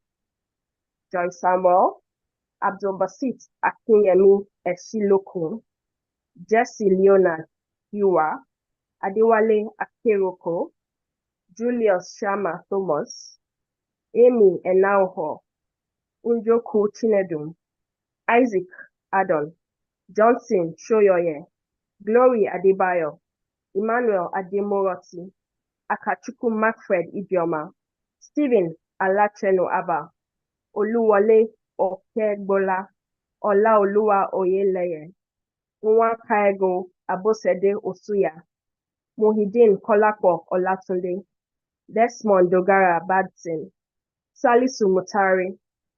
Joy Samuel, Abdul Basit Akinyemi Esilokun, Jesse Leonard Hua, Adewale Akeroko, Julius Shama Thomas, Amy Enauho, Unjoku Chinedum, Isaac Adon, Johnson Shoyoye, Glory Adebayo, Emmanuel Ademoroti, Akachuku Macfred Idioma, Stephen Alacheno Abba, Oluwole Okegbola, Olaoluwa Oyeleye, Nwakaego Abosede Osuya, Mohideen Kolapo Olatunde, Desmond Dogara Badson, Salisu Mutari,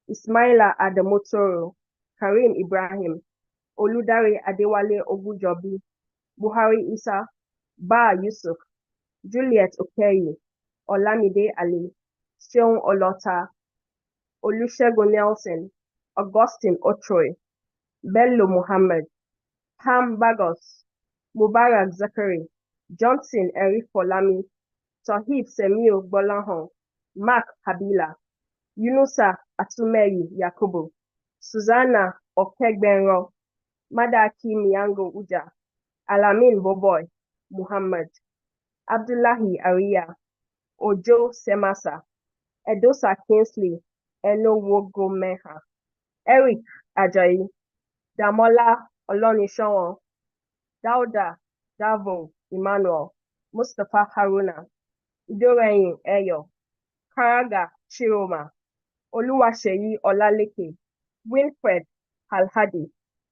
Ismaila Adamotoro, Karim Ibrahim, Oludare Adewale Ogujobi, Buhari Isa, Ba Yusuf, Juliet Okeyi, Olamide Ali, Seun Olota, Olusegun Nelson, Augustine Otroy, Bello Muhammad, Pam Bagos, Mubarak Zakari, Johnson Erifolami, Tohib Semio Gbolahan, Mark Habila, Yunusa Atumeyi Yakubu, Susanna Okegbenro, Madaki Miyango Uja, Alamin Boboy, Muhammad, Abdullahi Ariya, Ojo Semasa, Edosa Kingsley, Enowogomeha, Eric Ajayi, Damola Olonishawan, Dauda Davo Emmanuel, Mustapha Haruna, Idoreyin Eyo, Karaga Chiroma, Oluwaseyi Olaleke, Winfred Alhadi,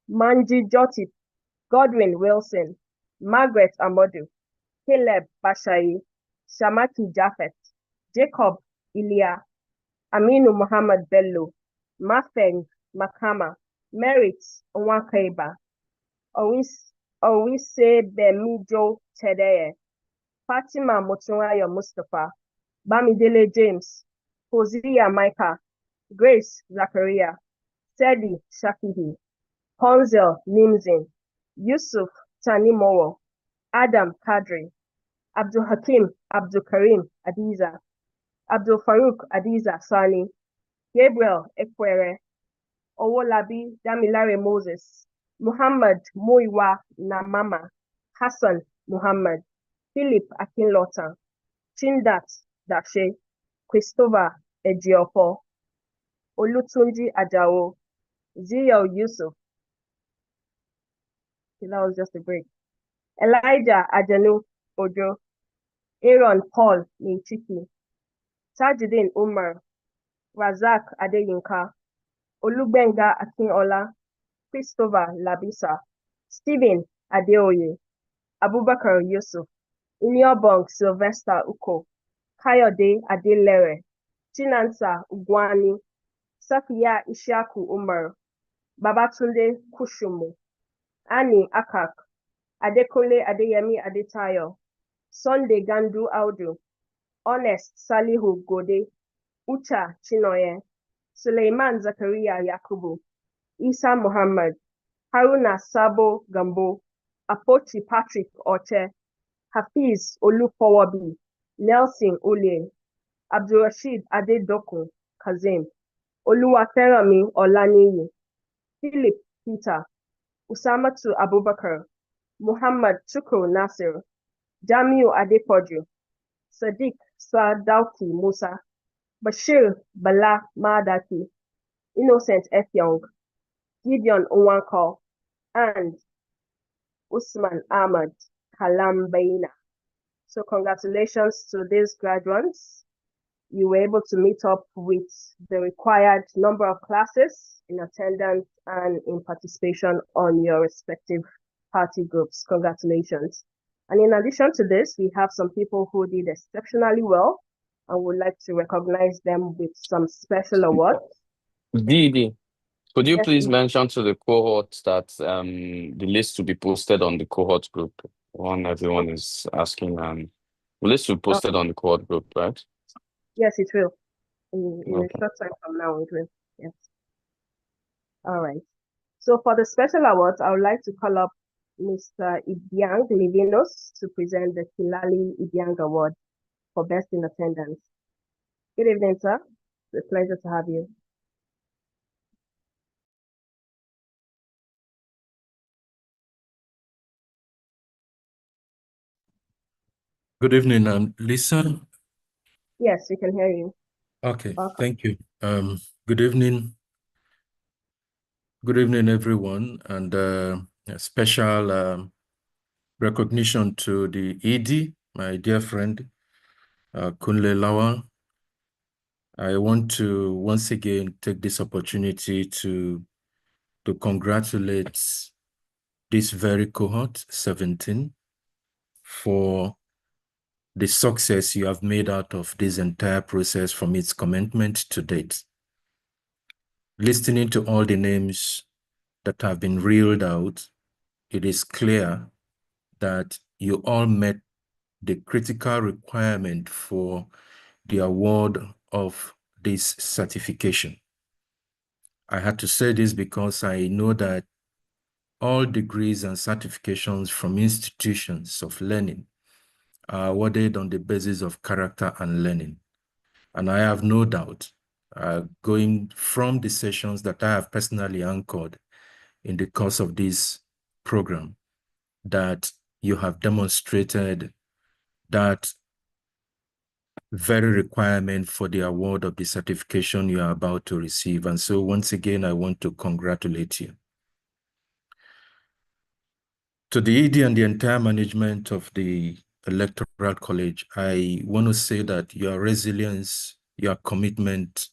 Manji Jotip, Godwin Wilson, Margaret Amodu, Caleb Bashayi, Shamaki Japhet, Jacob Ilya, Aminu Muhammad Bello, Mafeng Makama, Merit Nwankaiba, Owise Bemijo Tedeye, Fatima Motunrayo Mustapha, Bamidele James, Hosea Micah, Grace Zachariah, Teddy Shakihi, Ponzel Nimzin, Yusuf Tanimowo, Adam Kadri, Abdul Hakim Abdul Karim Adiza, Abdul Farouk Adiza Sani, Gabriel Ekwere, Owolabi Damilare Moses, Muhammad Muiwa Namama, Hassan Muhammad, Philip Akinlota, Chindat Dashe, Christopher Ejiofor, Olutunji Ajao, Zio Yusuf. Okay, that was just a break. Elijah Ajanu Ojo, Aaron Paul Minchiki, Tajudeen Umar, Razak Adeyinka, Olugbenga Akinola, Christopher Labisa, Stephen Adeoye, Abubakar Yusuf, Iniobong Sylvester Uko, Kayode Adelere, Chinansa Ugwani, Safiya Ishaku Umar, Babatunde Kushumu, Annie Akak, Adekunle Adeyemi Adetayo, Sunday Gandu Audu, Honest Salihu Gode, Ucha Chinoye, Suleiman Zakaria Yakubu, Isa Muhammad, Haruna Sabo Gambo, Apochi Patrick Oche, Hafiz Olufowobi, Nelson Ule, Abdulrashid Adedokun Kazim, Oluwaferami Olaniyi, Philip Peter, Usamatu Abubakar, Muhammad Chukwu Nasir, Jamiu Adepoju, Sadiq Sadauki Musa, Bashir Bala Madaki, Innocent Efyong, Gideon Nwankwo, and Usman Ahmad Kalambaina. So congratulations to these graduates. You were able to meet up with the required number of classes in attendance and in participation on your respective party groups. Congratulations. And in addition to this, we have some people who did exceptionally well and would like to recognize them with some special awards. Didi, could you Yes, please please. mention to the cohort that the list will be posted on the cohort group? One everyone is asking. The list will be posted on the cohort group, right? Yes, it will. In a Okay. short time from now, it will. Yes. All right. So for the special awards, I would like to call up Mr. Ibiang Livinos to present the Kilali Ibiang Award for Best in Attendance. Good evening, sir. It's a pleasure to have you. Good evening, Lisa. Yes, we can hear you. Okay, Welcome. thank you. Good evening. Good evening, everyone, and a special recognition to the ED, my dear friend, Kunle Lawal. I want to once again take this opportunity to congratulate this very cohort 17 for the success you have made out of this entire process from its commencement to date. Listening to all the names that have been reeled out, it is clear that you all met the critical requirement for the award of this certification. I had to say this because I know that all degrees and certifications from institutions of learning are awarded on the basis of character and learning. And I have no doubt, going from the sessions that I have personally anchored in the course of this program, that you have demonstrated that very requirement for the award of the certification you are about to receive. And so once again, I want to congratulate you. To the ED and the entire management of the Electoral College, I want to say that your resilience, your commitment,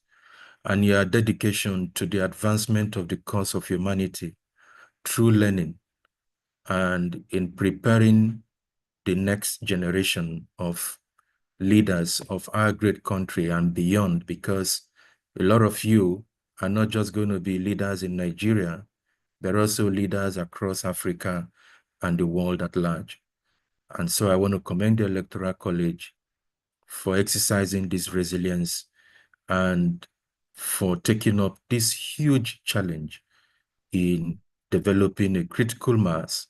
and your dedication to the advancement of the cause of humanity through learning and in preparing the next generation of leaders of our great country and beyond, because a lot of you are not just going to be leaders in Nigeria, they're also leaders across Africa and the world at large. And so I want to commend the Electoral College for exercising this resilience and for taking up this huge challenge in developing a critical mass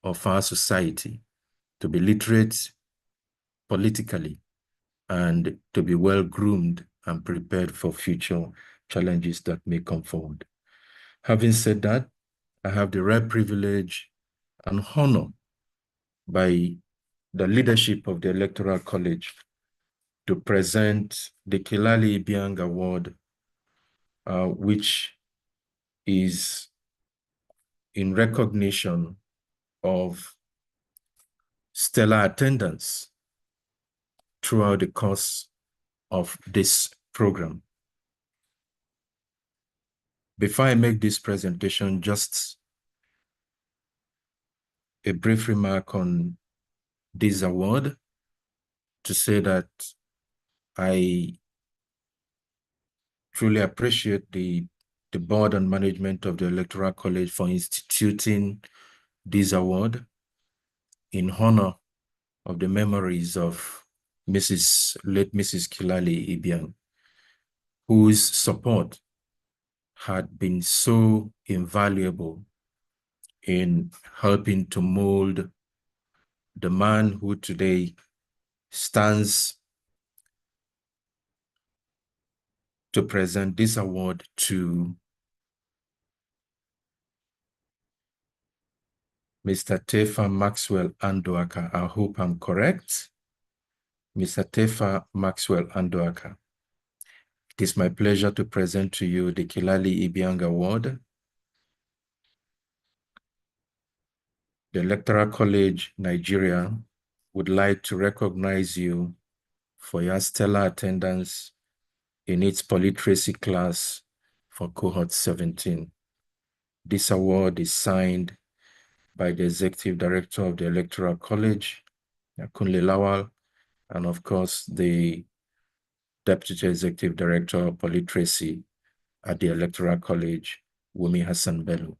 of our society to be literate politically and to be well groomed and prepared for future challenges that may come forward. Having said that, I have the rare privilege and honor by the leadership of the Electoral College to present the Kilali Ibiang Award, which is in recognition of stellar attendance throughout the course of this program. Before I make this presentation, just a brief remark on this award to say that I truly appreciate the board and management of the Electoral College for instituting this award in honor of the memories of late Mrs. Kilali Ibiang, whose support had been so invaluable in helping to mold the man who today stands to present this award to Mr. Tefa Maxwell Andoaka. I hope I'm correct. Mr. Tefa Maxwell Andoaka. It is my pleasure to present to you the Kilali Ibiang Award. The Electoral College Nigeria would like to recognize you for your stellar attendance in its polytracy class for Cohort 17. This award is signed by the Executive Director of the Electoral College, Kunle Lawal, and of course, the Deputy Executive Director of Polytracy at the Electoral College, Wumi Hassan Bello.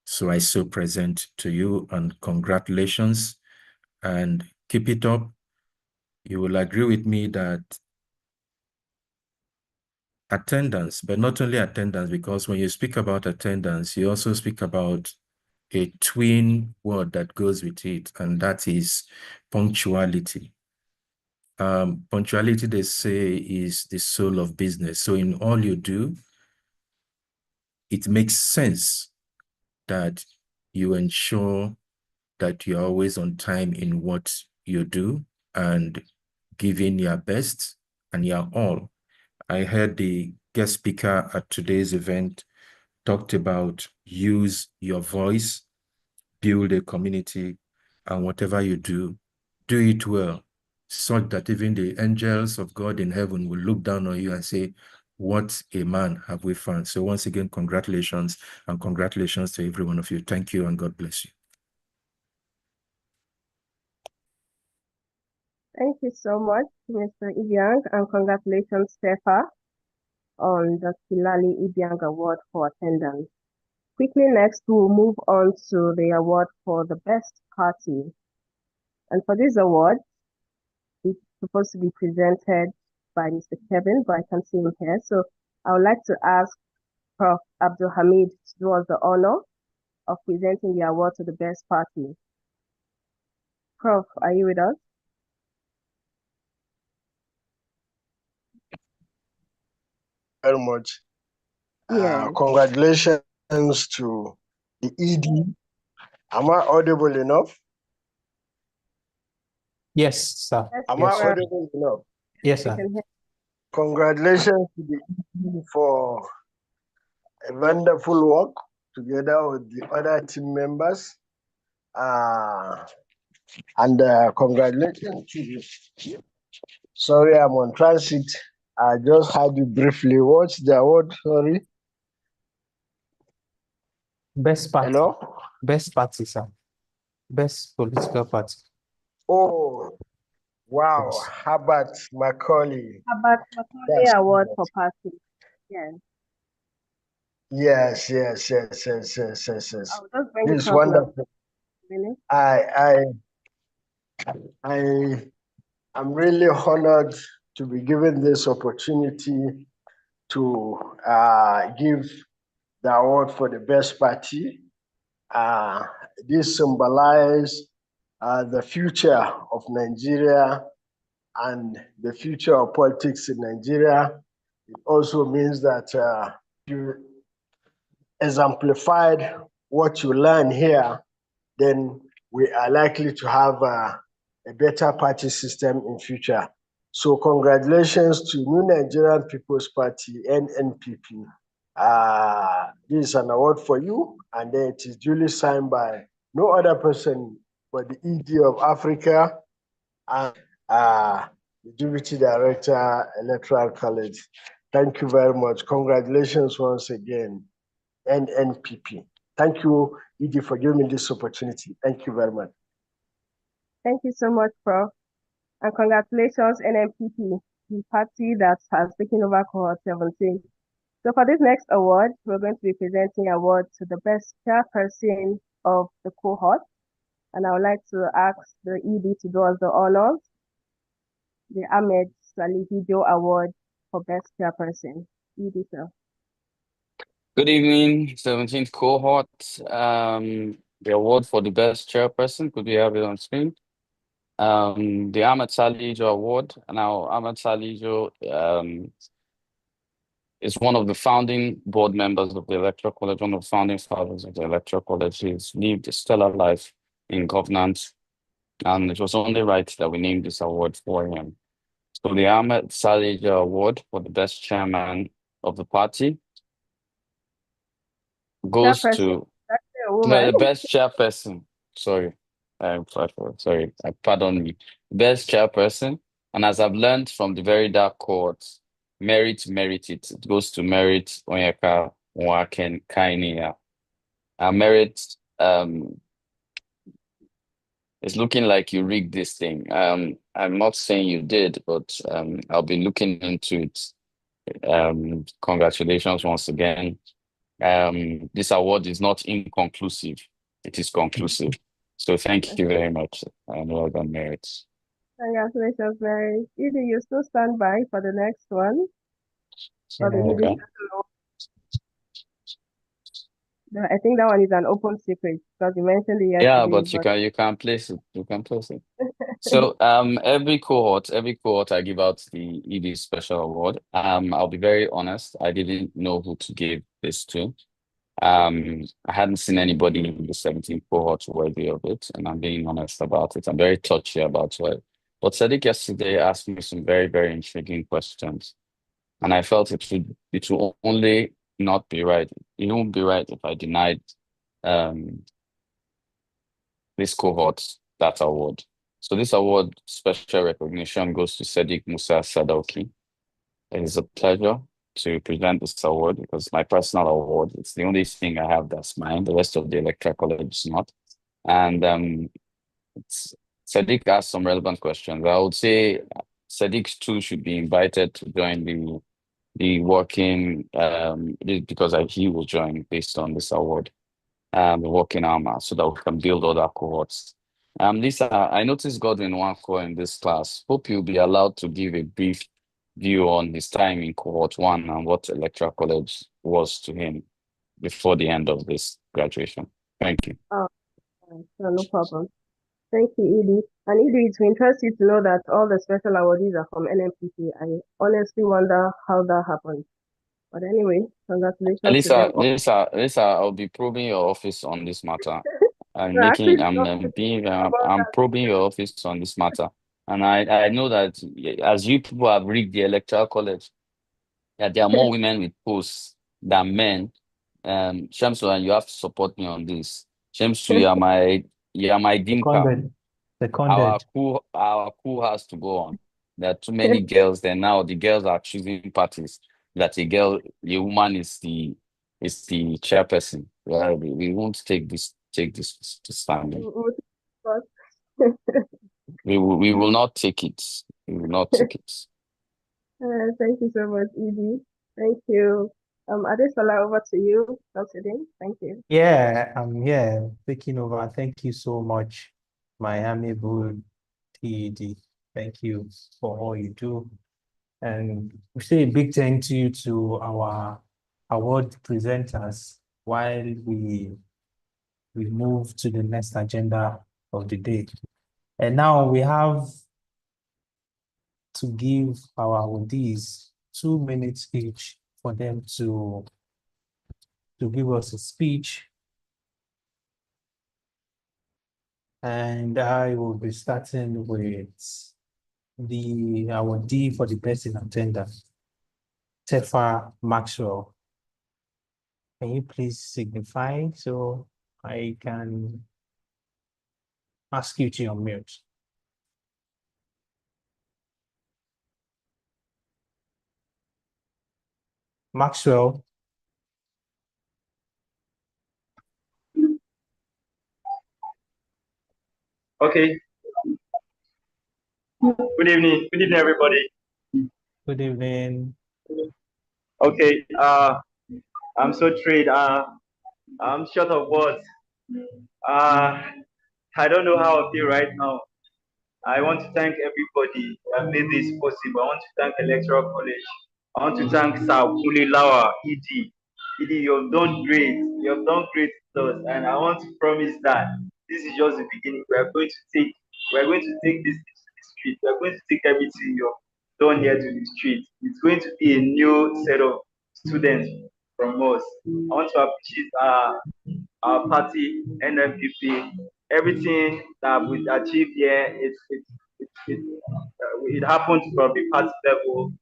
So I so present to you and congratulations and keep it up. You will agree with me that attendance, but not only attendance, because when you speak about attendance, you also speak about a twin word that goes with it, and that is punctuality. Punctuality, they say, is the soul of business. So in all you do, it makes sense that you ensure that you're always on time in what you do and giving your best and your all. I heard the guest speaker at today's event talked about use your voice, build a community, and whatever you do it well, such that even the angels of God in heaven will look down on you and say, what a man have we found. So once again, congratulations, and congratulations to every one of you. Thank you, and God bless you. Thank you so much, Mr. Ibiang, and congratulations, Stefa, on the Kilali Ibiang Award for attendance. Quickly, next, we'll move on to the award for the best party. And for this award, it's supposed to be presented by Mr. Kevin, but I can't see him here. So I would like to ask Prof. Abdul Hamid to do us the honor of presenting the award to the best party. Prof, are you with us? Very much. Yes. Congratulations to the ED. Am I audible enough? Yes, sir. Yes, Am I Yes, sir. audible enough? Yes, we sir. can hear. Congratulations to the ED for a wonderful work together with the other team members. And congratulations to you. Sorry, I'm on transit. I just heard you briefly. What's the award? Sorry. Best party. Hello? Best party, sir. Best political party. Oh, wow. Yes. Herbert Macaulay. About Macaulay That's Award good. for party. Yes. Yes. I will just bring This it is up now. wonderful. Really? I am really honored to be given this opportunity to give the award for the best party. This symbolizes the future of Nigeria and the future of politics in Nigeria. It also means that you exemplified what you learn here, then we are likely to have a better party system in future. So congratulations to New Nigerian People's Party, NNPP. This is an award for you, and then it is duly signed by no other person but the ED of Africa and the Deputy Director, Electoral College. Thank you very much. Congratulations once again, NNPP. Thank you, Edie, for giving me this opportunity. Thank you very much. Thank you so much, Prof. And congratulations, NMPP, the party that has taken over Cohort 17. So for this next award, we're going to be presenting award to the best chairperson of the cohort. And I would like to ask the ED to do us the honors, the Ahmed Salihijo Award for best chairperson. ED, sir. Good evening, 17th cohort. The award for the best chairperson, could we have it on screen? The Ahmed Salijo Award. Now, Ahmed Salijo is one of the founding board members of the Electoral College, one of the founding fathers of the Electoral College. He's lived a stellar life in governance, and it was only right that we named this award for him. So the Ahmed Salijo Award for the best chairman of the party goes Chairperson, to actually a woman. the best chairperson. Pardon me. Best chairperson. And as I've learned from the very dark court, merit it. It goes to Merit Onyeka Nwaken Kainia. Merit, it's looking like you rigged this thing. I'm not saying you did, but I'll be looking into it. Congratulations once again. This award is not inconclusive, it is conclusive. So thank you very much, and well done, Merit. Congratulations, Mary. ED, you still stand by for the next one? For the ED Okay. I think that one is an open secret because you mentioned it yesterday. Yeah, but you can place it. You can place it. So every cohort I give out the ED special award. I'll be very honest, I didn't know who to give this to. I hadn't seen anybody in the 17th cohort worthy of it, and I'm being honest about it. I'm very touchy about it. But Sadiq yesterday asked me some very, very intriguing questions, and I felt it will only not be right. It won't be right if I denied this cohort that award. So this award, special recognition, goes to Sadiq Musa Sadauki. It is a pleasure to present this award because my personal award. It's the only thing I have that's mine. The rest of the electoral college is not. And Sadiq asked some relevant questions. I would say Sadiq too should be invited to join the working because he will join based on this award, the working armor, so that we can build other cohorts. Lisa, I noticed Godwin Nwankwo in this class. Hope you'll be allowed to give a brief view on his time in cohort 1 and what electoral college was to him before the end of this graduation. Thank you. Oh, no problem. Thank you, Edie. And Edie, it will interest you to know that all the special awardees are from NMPP. I honestly wonder how that happened. But anyway, congratulations to them. Lisa, I'll be probing your office on this matter. I'm No, actually, I'm probing your office on this matter. And I know that as you people have rigged the electoral college, that there are more women with posts than men. Shamsu, and you have to support me on this. Shamsu, you are my Dimka. Our coup has to go on. There are too many girls there now. The girls are choosing parties. That a woman is the chairperson. Well, we won't take this to standing. We will not take it. We will not take it. Thank you so much, Edie. Thank you. Adesola, over to you. Thank you. Yeah, I'm here taking over. Thank you so much, my amiable TED. Thank you for all you do. And we say a big thank you to our award presenters while we move to the next agenda of the day. And now we have to give our awardees 2 minutes each for them to give us a speech. And I will be starting with the awardee for the best in attendance, Tefa Maxwell. Can you please signify so I can ask you to unmute? Maxwell. Okay. Good evening. Good evening, everybody. Good evening. Okay. I'm so trade. I'm short of words. I don't know how I feel right now. I want to thank everybody that made this possible. I want to thank Electoral College. I want to thank Sir Kuli Lawa, ED. ED, you've done great. You've done great to us. And I want to promise that this is just the beginning. We are going to take this to the street. We are going to take everything you've done here to the street. It's going to be a new set of students from us. I want to appreciate our party, NFPP, everything that we achieved here. It happened from the party level.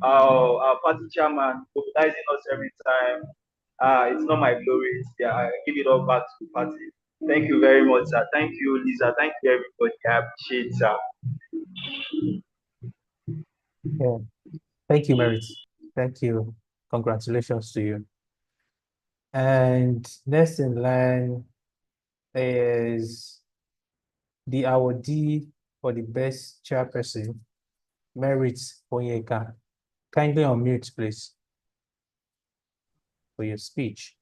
Our party chairman mobilizing us every time. It's not my glory. Yeah, I give it all back to the party. Thank you very much, sir. Thank you, Lisa. Thank you, everybody. I appreciate it, sir. Yeah. Thank you, Merit. Thank you. Congratulations to you. And next in line is the awardee for the best chairperson, Merit Onyeka. Kindly unmute, please, for your speech.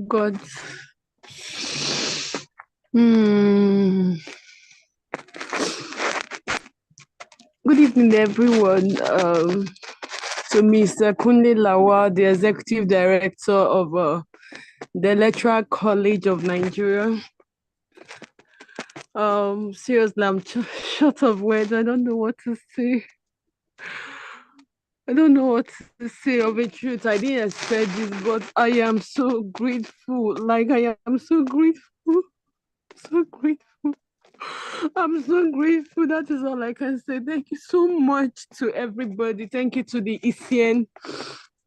God. Good evening, everyone. To Mr. Kunle Lawa, the Executive Director of the Electoral College of Nigeria. Seriously, I'm short of words. I don't know what to say. I don't know what to say of a truth. I didn't expect this, but I am so grateful. Like, I am so grateful. So grateful. I'm so grateful. That is all I can say. Thank you so much to everybody. Thank you to the ECN.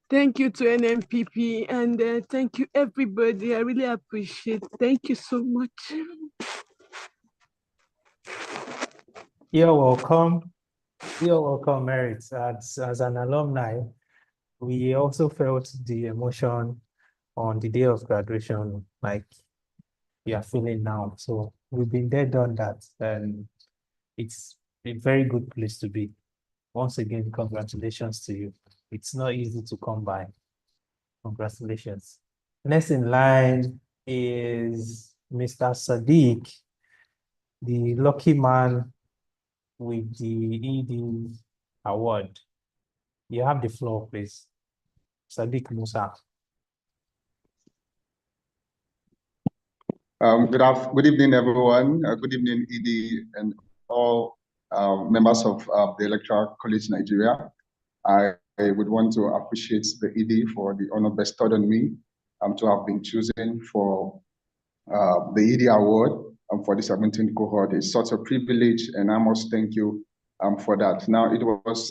Thank you to NMPP. And thank you, everybody. I really appreciate it. Thank you so much. You're welcome. You're welcome, Merit. As an alumni, we also felt the emotion on the day of graduation, like we are feeling now. So we've been there, done that, and it's a very good place to be. Once again, congratulations to you. It's not easy to come by. Congratulations. Next in line is Mr. Sadiq, the lucky man with the ED award. You have the floor, please. Sadiq Musa. Good evening, everyone. Good evening, ED, and all members of the Electoral College Nigeria. I would want to appreciate the ED for the honor bestowed on me to have been chosen for the ED award for the 17th cohort. It's such a privilege, and I must thank you for that. Now, it was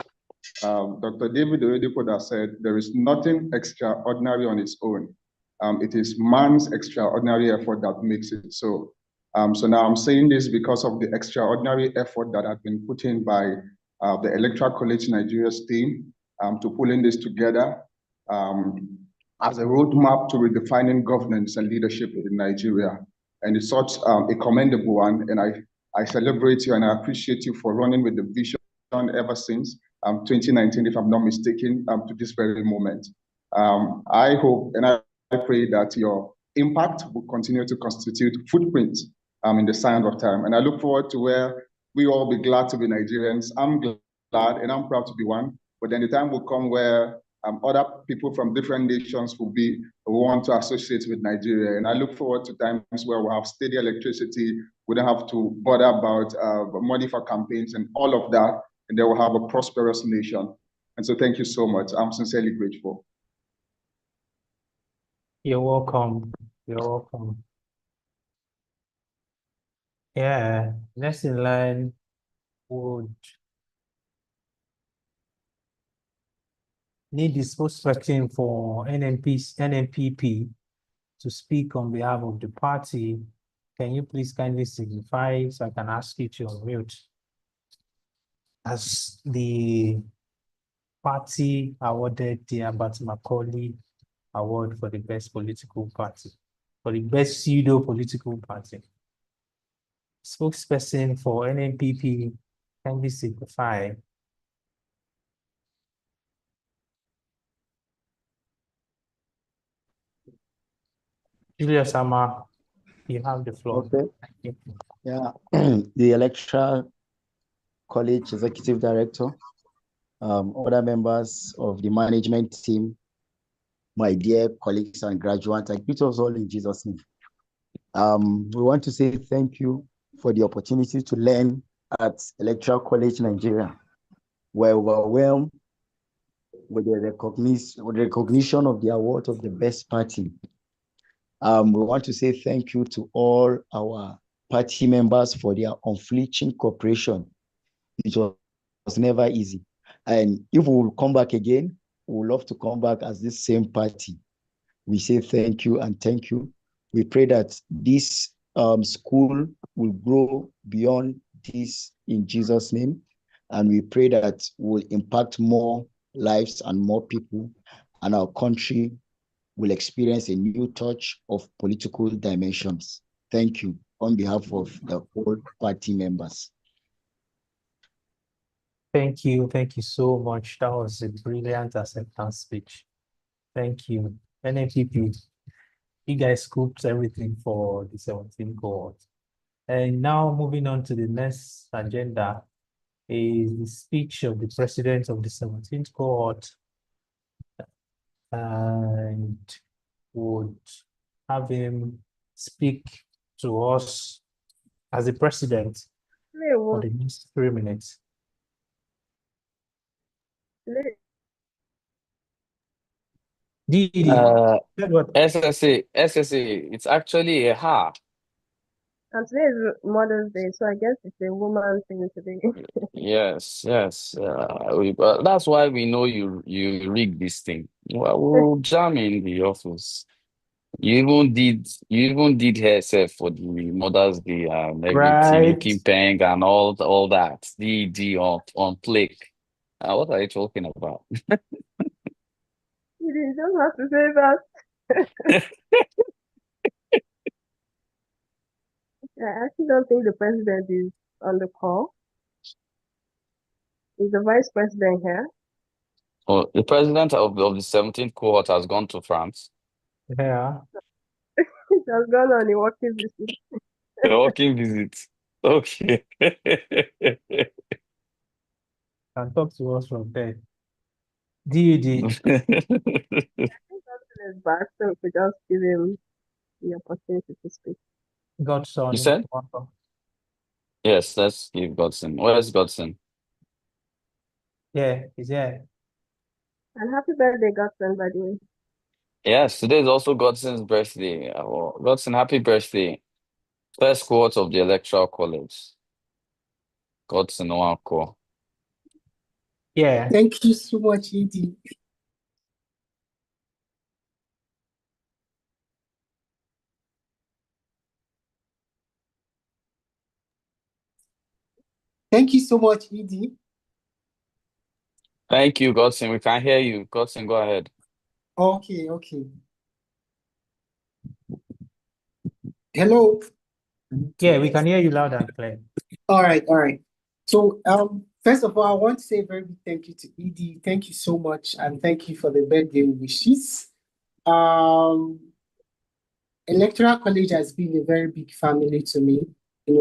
Dr. David Oyedepo that said, there is nothing extraordinary on its own. It is man's extraordinary effort that makes it so. So now I'm saying this because of the extraordinary effort that has been put in by the Electoral College Nigeria's team to pulling this together as a roadmap to redefining governance and leadership in Nigeria. And it's such a commendable one, and I celebrate you and I appreciate you for running with the vision ever since 2019, if I'm not mistaken, to this very moment. I hope and I pray that your impact will continue to constitute footprint in the sign of time. And I look forward to where we all be glad to be Nigerians. I'm glad and I'm proud to be one, but then the time will come where other people from different nations will want to associate with Nigeria. And I look forward to times where we'll have steady electricity, we don't have to bother about money for campaigns and all of that, and they will have a prosperous nation. And so thank you so much. I'm sincerely grateful. You're welcome. You're welcome. Yeah, next in line would need the spokesperson for NNPP to speak on behalf of the party. Can you please kindly signify so I can ask you to unmute? As the party awarded the Abat Macaulay Award for the best political party, for the best pseudo political party. Spokesperson for NNPP, kindly signify. Julius Sama, you have the floor. Okay. Yeah, the Electoral College Executive Director, other members of the management team, my dear colleagues and graduates, I greet us all in Jesus' name. We want to say thank you for the opportunity to learn at Electoral College Nigeria. We're overwhelmed with the recognition of the award of the best party. We want to say thank you to all our party members for their unflinching cooperation. It was never easy. And if we will come back again, we would love to come back as this same party. We say thank you and thank you. We pray that this school will grow beyond this in Jesus' name. And we pray that we'll impact more lives and more people, and our country will experience a new touch of political dimensions. Thank you on behalf of the whole party members. Thank you. Thank you so much. That was a brilliant acceptance speech. Thank you. NNPP, you guys scooped everything for the 17th cohort. And now moving on to the next agenda is the speech of the president of the 17th cohort, and would have him speak to us as the president for the next 3 minutes. SSA, it's actually a ha. And today is Mother's Day, so I guess it's a woman thing today. Yes. That's why we know you rigged this thing. Well, we'll jam in the office. You even did hair self for the Mother's Day and everything, Right. looking pink and all that. The on flick. What are you talking about? You didn't just have to say that. I actually don't think the president is on the call. Is the vice president here? Oh, the president of the 17th cohort has gone to France. Yeah. It has gone on a working visit. A working visit. Okay. Can talk to us from there. DUD. Johnson is back, so we could just give him the opportunity to speak. You Godson. said? Yes, let's give Godson. Where's Godson? Yeah, he's here. And happy birthday, Godson, by the way. Yes, today is also Godson's birthday. Oh, Godson, happy birthday. First cohort of the Electoral College. Godson Nwako. Yeah. Thank you so much, Edie. Thank you so much, Edie. Thank you, Godson. We can hear you. Godson, go ahead. Okay, okay. Hello. Yeah, we can hear you loud and clear. All right, all right. So, first of all, I want to say a very big thank you to Edie. Thank you so much, and thank you for the birthday wishes. Electoral College has been a very big family to me.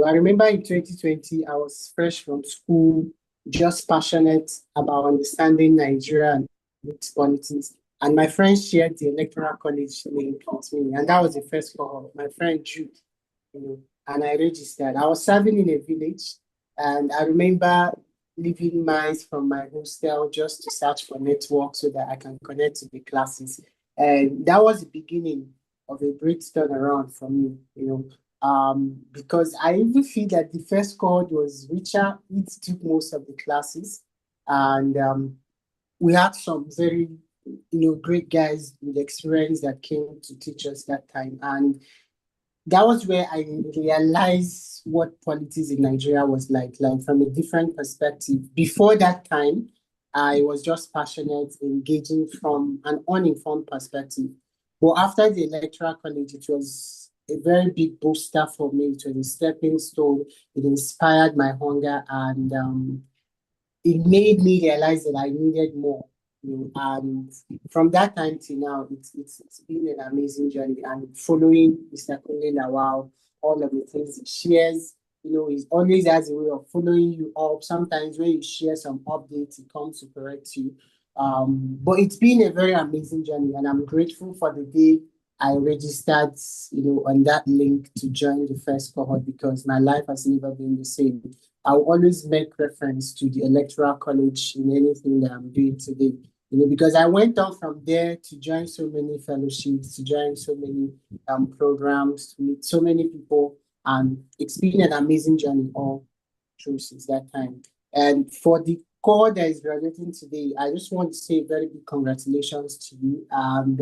I remember in 2020, I was fresh from school, just passionate about understanding Nigeria and its politics. And my friends shared the Electoral College link with me. And that was the first cohort. My friend Jude, and I registered. I was serving in a village, and I remember leaving miles from my hostel just to search for network so that I can connect to the classes. And that was the beginning of a great turnaround for me, because I even feel that the first cohort was richer. It took most of the classes, and we had some very, great guys with experience that came to teach us that time. And that was where I realized what politics in Nigeria was like from a different perspective. Before that time, I was just passionate, engaging from an uninformed perspective. But after the electoral college, it was a very big booster for me. It was a stepping stone. It inspired my hunger, and it made me realize that I needed more. And from that time till now, it's been an amazing journey. And following Mr. Kunle Lawal, all of the things he shares, he always has a way of following you up. Sometimes when you share some updates, he comes to correct you. But it's been a very amazing journey, and I'm grateful for the day I registered, on that link to join the first cohort, because my life has never been the same. I'll always make reference to the Electoral College in anything that I'm doing today, because I went on from there to join so many fellowships, to join so many programs, to meet so many people, and it's been an amazing journey all through since that time. And for the core that is graduating today, I just want to say very big congratulations to you, and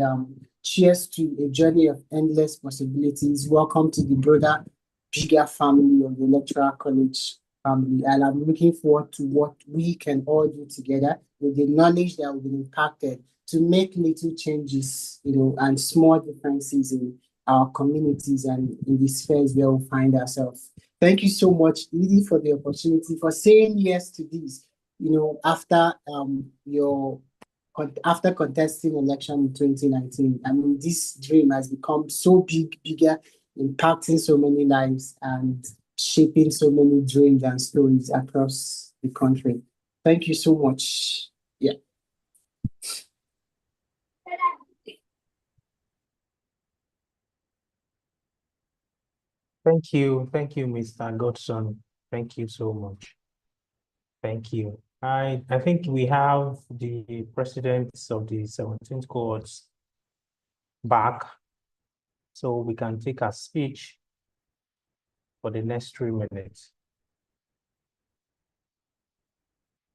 cheers to a journey of endless possibilities. Welcome to the broader, bigger family of the Electoral College family. And I'm looking forward to what we can all do together with the knowledge that will be impacted to make little changes, and small differences in our communities and in the spheres where we find ourselves. Thank you so much, Edie, for the opportunity, for saying yes to this. After after contesting election in 2019, I mean, this dream has become so bigger, impacting so many lives and shaping so many dreams and stories across the country. Thank you so much. Yeah. Thank you, Mr. Godson. Thank you so much. Thank you. I think we have the presidents of the 17th cohorts back, so we can take a speech for the next 3 minutes.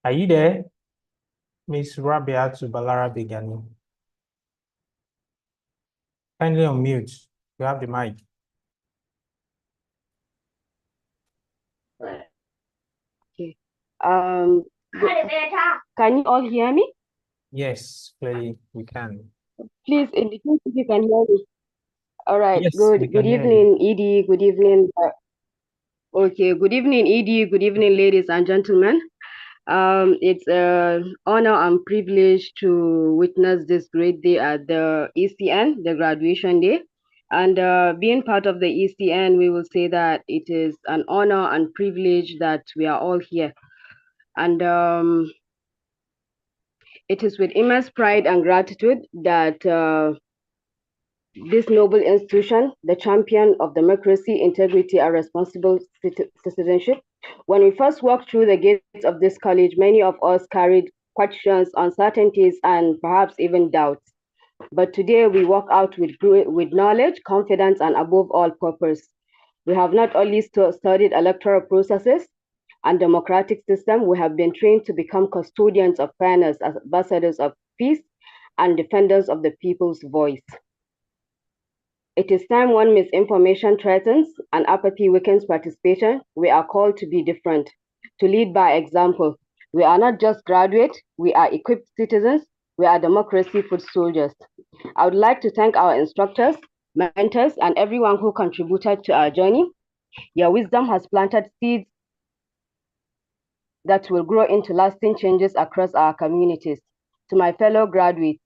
Are you there, Miss Rabiatu Balara Begani? Kindly unmute. You have the mic. Okay. Can you all hear me? Yes, clearly we can. Please indicate if you can hear me. All right. Yes, we Good can hear you. evening, Edie. Good evening. Okay. Good evening, Edie. Good evening, ladies and gentlemen. It's an honor and privilege to witness this great day at the ECN, the graduation day. And being part of the ECN, we will say that it is an honor and privilege that we are all here. And it is with immense pride and gratitude that this noble institution, the champion of democracy, integrity, and responsible citizenship. When we first walked through the gates of this college, many of us carried questions, uncertainties, and perhaps even doubts. But today we walk out with knowledge, confidence, and above all, purpose. We have not only studied electoral processes and democratic system, we have been trained to become custodians of fairness, ambassadors of peace, and defenders of the people's voice. It is time when misinformation threatens and apathy weakens participation. We are called to be different, to lead by example. We are not just graduates, we are equipped citizens, we are democracy foot soldiers. I would like to thank our instructors, mentors, and everyone who contributed to our journey. Your wisdom has planted seeds that will grow into lasting changes across our communities. To my fellow graduates,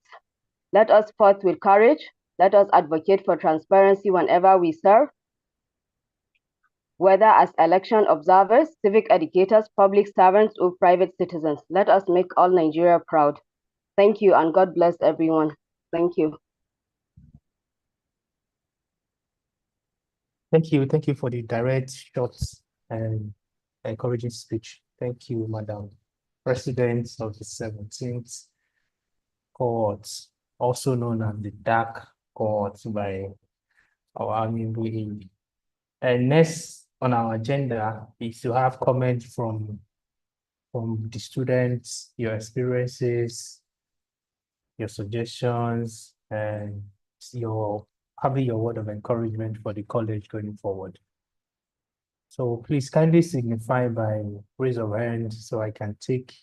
let us fight with courage. Let us advocate for transparency whenever we serve, whether as election observers, civic educators, public servants, or private citizens. Let us make all Nigeria proud. Thank you, and God bless everyone. Thank you. Thank you. Thank you for the direct, short, and encouraging speech. Thank you, Madam President of the 17th Cohort, also known as the Dark Cohort by our amiable aide. And next on our agenda is to have comments from the students, your experiences, your suggestions, and having your word of encouragement for the college going forward. So please kindly signify by raise of hand so I can take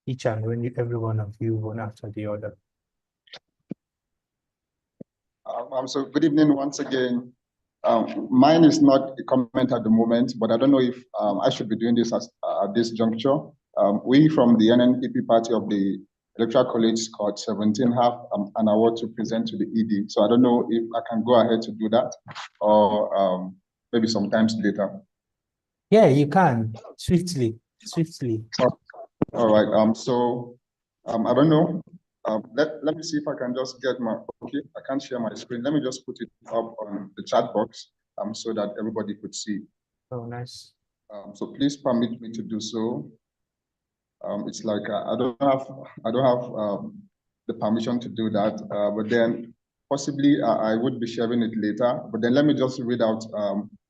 each and every one of you one after the other. So good evening once again. Mine is not a comment at the moment, but I don't know if I should be doing this at this juncture. We from the NNPP party of the Electoral College Cohort 17 have an award to present to the ED. So I don't know if I can go ahead to do that or maybe sometimes later. Yeah, you can, swiftly. All right, I don't know. Let me see if I can just get okay, I can't share my screen. Let me just put it up on the chat box so that everybody could see. Oh, nice. So please permit me to do so. It's like I don't have the permission to do that, but then possibly I would be sharing it later. But then let me just read out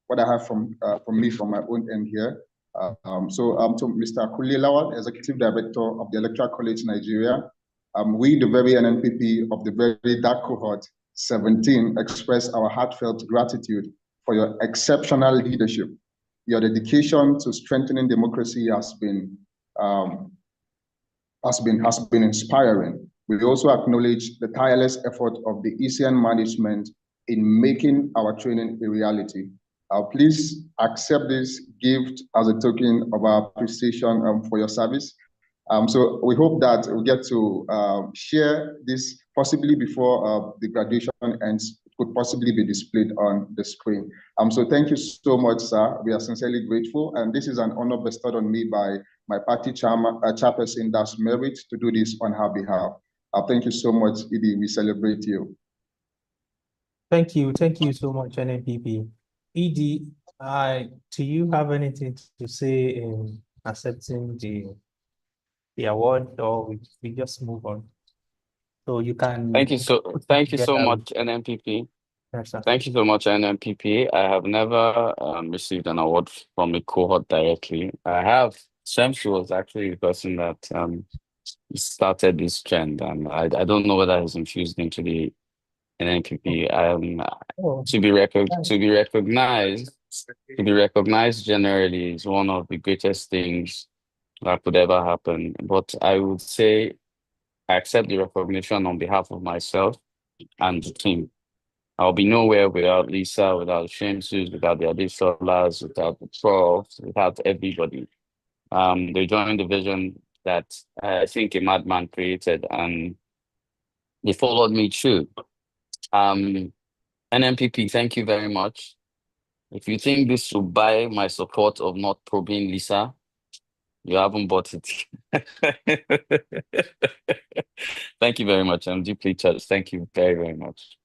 what I have from my own end here. To Mr. Kuli Lawal, Executive Director of the Electoral College Nigeria, we, the very NNPP of the very dark cohort 17, express our heartfelt gratitude for your exceptional leadership. Your dedication to strengthening democracy has been inspiring. We also acknowledge the tireless effort of the ECN management in making our training a reality. Please accept this gift as a token of our appreciation for your service. So we hope that we get to share this possibly before the graduation ends. It could possibly be displayed on the screen. So thank you so much, sir. We are sincerely grateful. And this is an honor bestowed on me by my party chairperson, Das Merit, to do this on her behalf. Thank you so much, Edie. We celebrate you. Thank you so much, NNPP. Edie, do you have anything to say in accepting the award, or we just move on? So you can. Thank you so much, NNPP. Yes, sir. Thank you so much, NNPP. I have never received an award from a cohort directly. I have. Shamsu was actually the person that started this trend, and I don't know whether he's infused into the NNPP. Oh, To be recognized generally is one of the greatest things that could ever happen. But I would say I accept the recognition on behalf of myself and the team. I'll be nowhere without Lisa, without Shamsus, without the Adesolas, without the profs, without everybody. They joined the vision that I think a madman created, and they followed me through. NMPP, thank you very much. If you think this will buy my support of not probing Lisa, you haven't bought it. Thank you very much. I'm deeply touched. Thank you very, very much.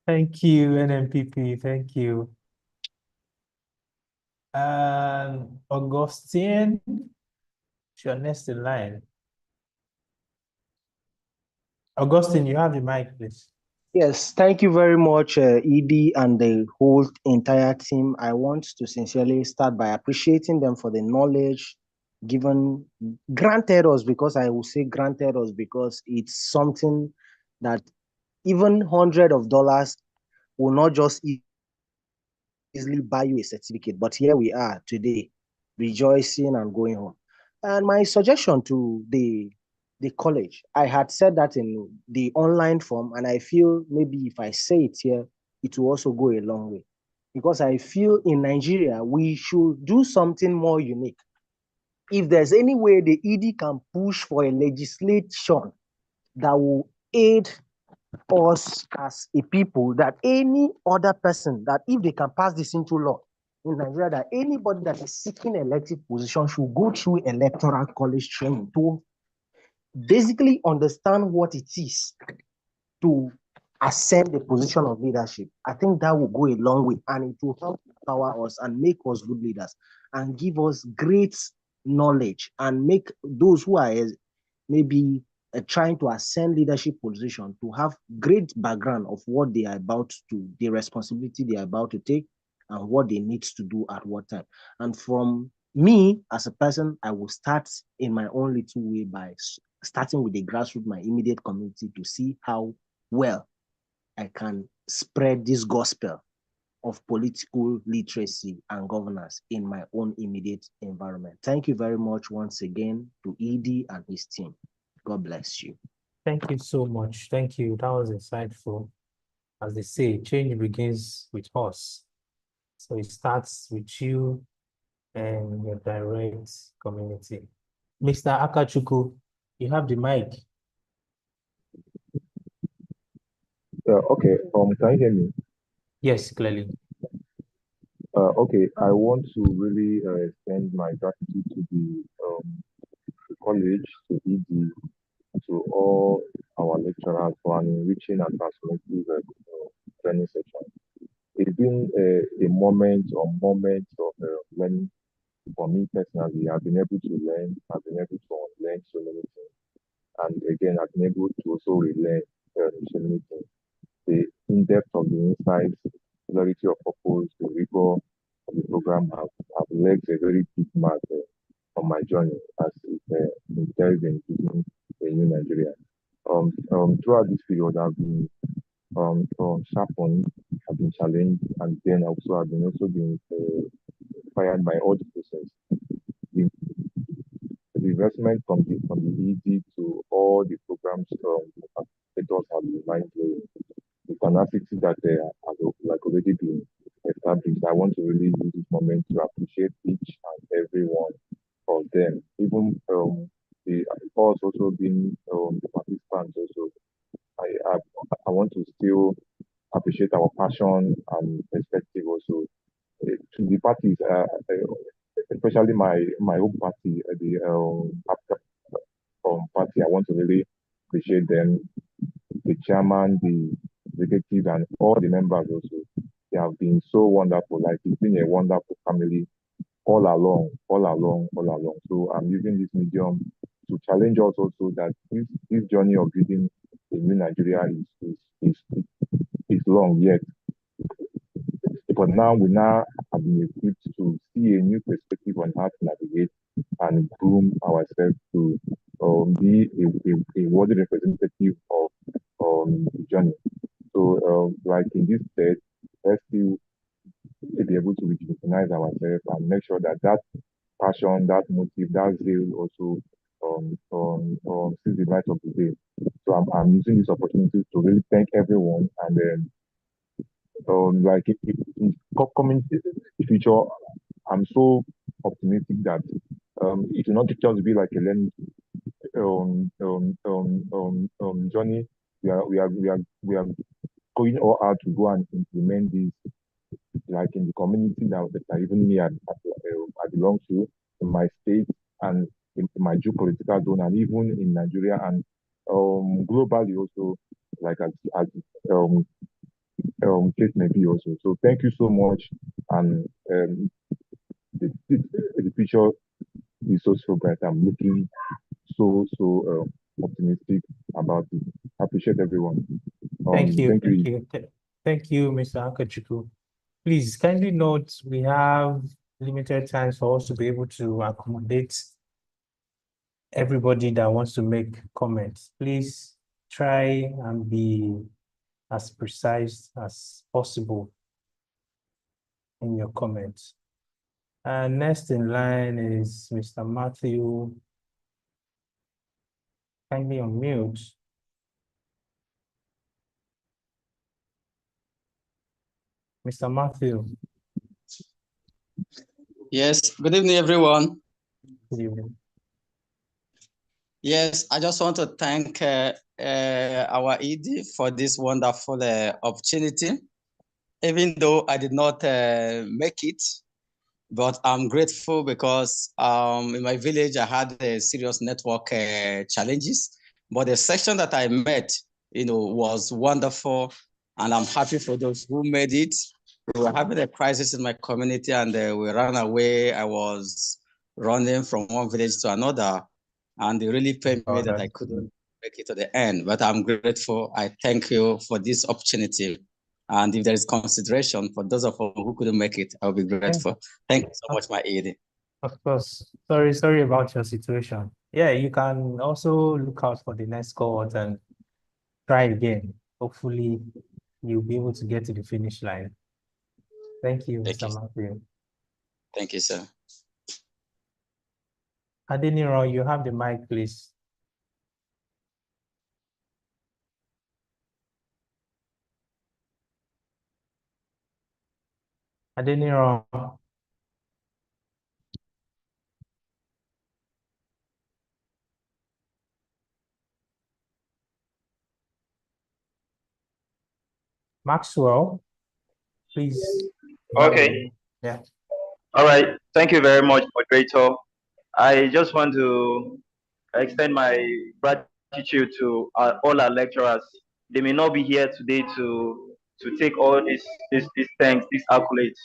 thank you, NMPP. Thank you. Augustine, you're next in line. Augustine, you have the mic, please. Yes, thank you very much, ED and the whole entire team. I want to sincerely start by appreciating them for the knowledge given, granted us, because I will say granted us because it's something that even $100 will not just easily buy you a certificate. But here we are today, rejoicing and going home. And my suggestion to the college, I had said that in the online form, and I feel maybe if I say it here, it will also go a long way. Because I feel in Nigeria, we should do something more unique. If there's any way the ED can push for a legislation that will aid us as a people, that any other person, that if they can pass this into law in Nigeria, that anybody that is seeking elective position should go through electoral college training to basically understand what it is to ascend the position of leadership. I think that will go a long way, and it will help empower us and make us good leaders and give us great knowledge and make those who are maybe trying to ascend leadership position to have great background of what they are about to, the responsibility they are about to take, and what they need to do at what time. And from me as a person, I will start in my own little way by starting with the grassroots, my immediate community, to see how well I can spread this gospel of political literacy and governance in my own immediate environment. Thank you very much once again to ED and his team. God bless you. Thank you so much. Thank you. That was insightful. As they say, change begins with us. So it starts with you and your direct community. Mr. Akachuku, you have the mic. Okay, can you hear me? Yes, clearly. Okay, I want to really extend my gratitude to the college, to ED, to all our lecturers for an enriching and transformative training session. It's been a moment or moments of learning for me personally. I've been able to learn, I've been able to unlearn so many things. And again, I've been able to also relearn so many things. The in-depth of the insights, clarity of purpose, the rigor of the program have left a very deep mark on my journey as it entails in building a new Nigeria. Throughout this period, I've been sharpened, I've been challenged, and then also I've been inspired by all the process. The investment from the ED to all the programs facilitators have been mind-blowing. The tenacity that has like already been established. I want to really use this moment to appreciate each and every one of them. Even the us also being the participants also. I want to still appreciate our passion and perspective also. To the parties, especially my own party, the party. I want to really appreciate them, the chairman, the executive, and all the members also. They have been so wonderful. Like it's been a wonderful family all along, all along, all along. So I'm using this medium to challenge us also that this journey of building a new Nigeria is long yet. But now we now have been equipped to see a new perspective on how to navigate and groom ourselves to be a worthy representative of the journey. So So, like in this state, let's still be able to recognize ourselves and make sure that that passion, that motive, that zeal also sees the light of the day. So I'm using this opportunity to really thank everyone and then like in upcoming future, I'm so optimistic that it will not just be like a learning journey. We are going all out to go and implement this like in the community that even me I belong to, in my state and in my geopolitical zone, and even in Nigeria and globally also, like as um, case may be also. So thank you so much, and the future is so bright. I'm looking so optimistic about it. I appreciate everyone. Thank you. Thank Thank you. you. Thank you, Mr. Akachuku. Please kindly note we have limited time for us to be able to accommodate everybody that wants to make comments. Please try and be as precise as possible in your comments. Next in line is Mr. Matthew. Kindly unmute. Mr. Matthew. Yes, good evening, everyone. Good evening. Yes, I just want to thank our ED for this wonderful opportunity. Even though I did not make it, but I'm grateful because in my village, I had serious network challenges. But the section that I met, was wonderful. And I'm happy for those who made it. We were having a crisis in my community and we ran away. I was running from one village to another. And it really pained me that I couldn't make it to the end. But I'm grateful. I thank you for this opportunity. And if there is consideration for those of us who couldn't make it, I'll be grateful. Thank you so much, my ED. Of course. Sorry about your situation. Yeah, you can also look out for the next cohort and try again. Hopefully, you'll be able to get to the finish line. Thank you, Mr. Matthew. Thank you, sir. Adeniro, you have the mic, please. Adeniro. Maxwell, please. Okay. Yeah. All right. Thank you very much, moderator. I just want to extend my gratitude to all our lecturers. They may not be here today to take all these thanks, these accolades.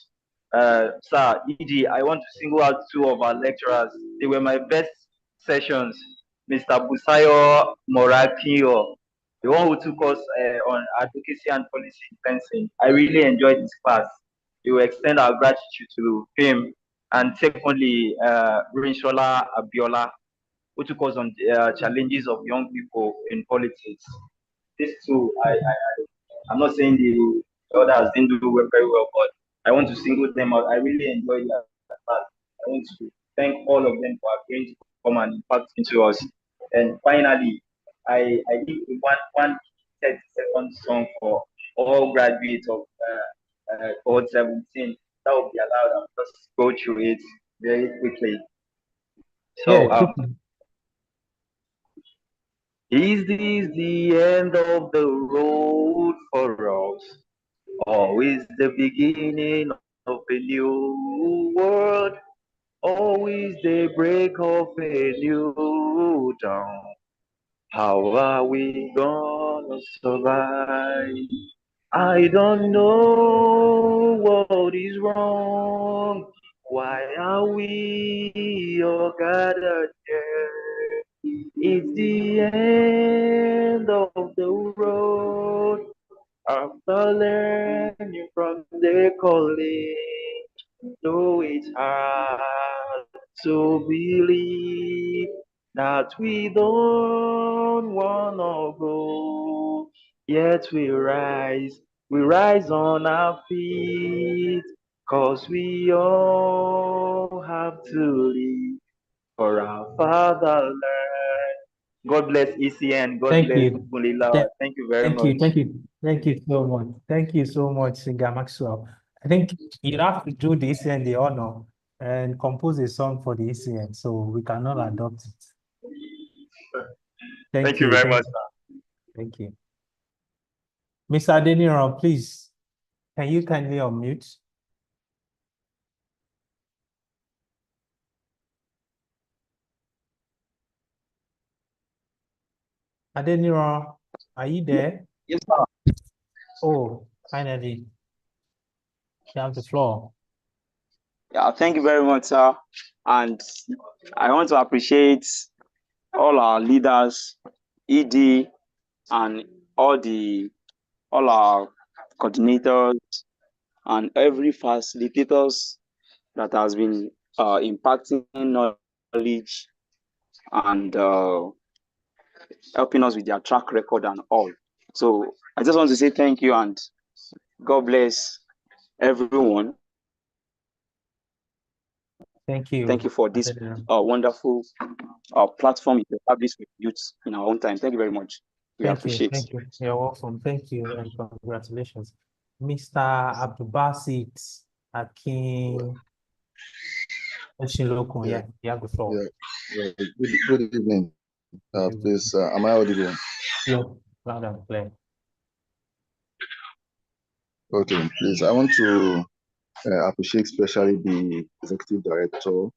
Sir, EG, I want to single out two of our lecturers. They were my best sessions. Mr. Busayo Morakio, the one who took us on advocacy and policy influencing. I really enjoyed this class. We will extend our gratitude to him. And secondly, Rinshola Abiola, who took us on challenges of young people in politics. These two, I'm not saying the others didn't do very well, but I want to single them out. I really enjoyed that class. I want to thank all of them for agreeing to come and impact into us. And finally, I did one 30-second song for all graduates of Cohort 17. That will be allowed. I'll just go through it very quickly. So, Yeah, is this the end of the road for us? Or is the beginning of a new world? Or is the break of a new dawn? How are we gonna survive? I don't know what is wrong. Why are we all gathered here? It's the end of the road. After learning from the college, though it's hard to believe that we don't wanna go. yet we rise on our feet, cause we all have to live for our fatherland. God bless ECN. God Thank bless you. Bunlilawa. Thank you very Thank you. much. Thank you so much. Thank you so much, Singer Maxwell. I think you have to do the ECN the honor and compose a song for the ECN so we cannot adopt it. Thank you very much, sir. Thank you. Mr. Adeniran, please, can you kindly unmute? Adeniran, are you there? Yes, sir. Oh, finally. You have the floor. Yeah, thank you very much, sir. And I want to appreciate all our leaders, ED, and all our coordinators and every facilitators that has been impacting knowledge and helping us with their track record and all. So I just want to say thank you and God bless everyone. Thank you. Thank you for this wonderful platform you established with youth in our own time. Thank you very much. We appreciate. Thank you. You're welcome. Thank you and congratulations. Mr. Abdulbasit Akin Oshilokun, yeah, you have the floor. Good evening. Please, am I audible? Yeah, loud and clear. Okay, please, I want to appreciate especially the executive director,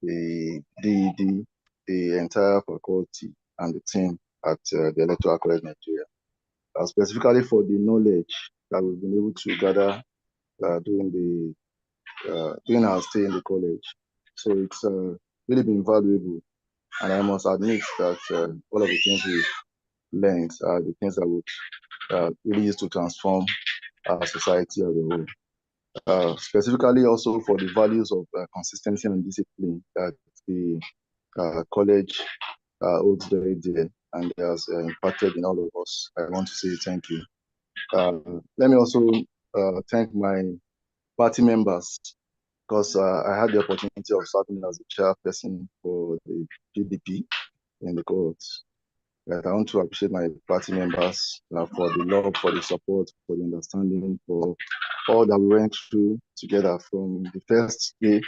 the DED, the entire faculty, and the team at the Electoral College Nigeria, specifically for the knowledge that we've been able to gather during our stay in the college. So it's really been valuable, and I must admit that all of the things we've learned are the things that would really use to transform our society as a whole. Specifically also for the values of consistency and discipline that the college holds very dear and has impacted in all of us. I want to say thank you. Let me also thank my party members because I had the opportunity of serving as the chairperson for the PDP in the cohort. I want to appreciate my party members for the love, for the support, for the understanding, for all that we went through together from the first day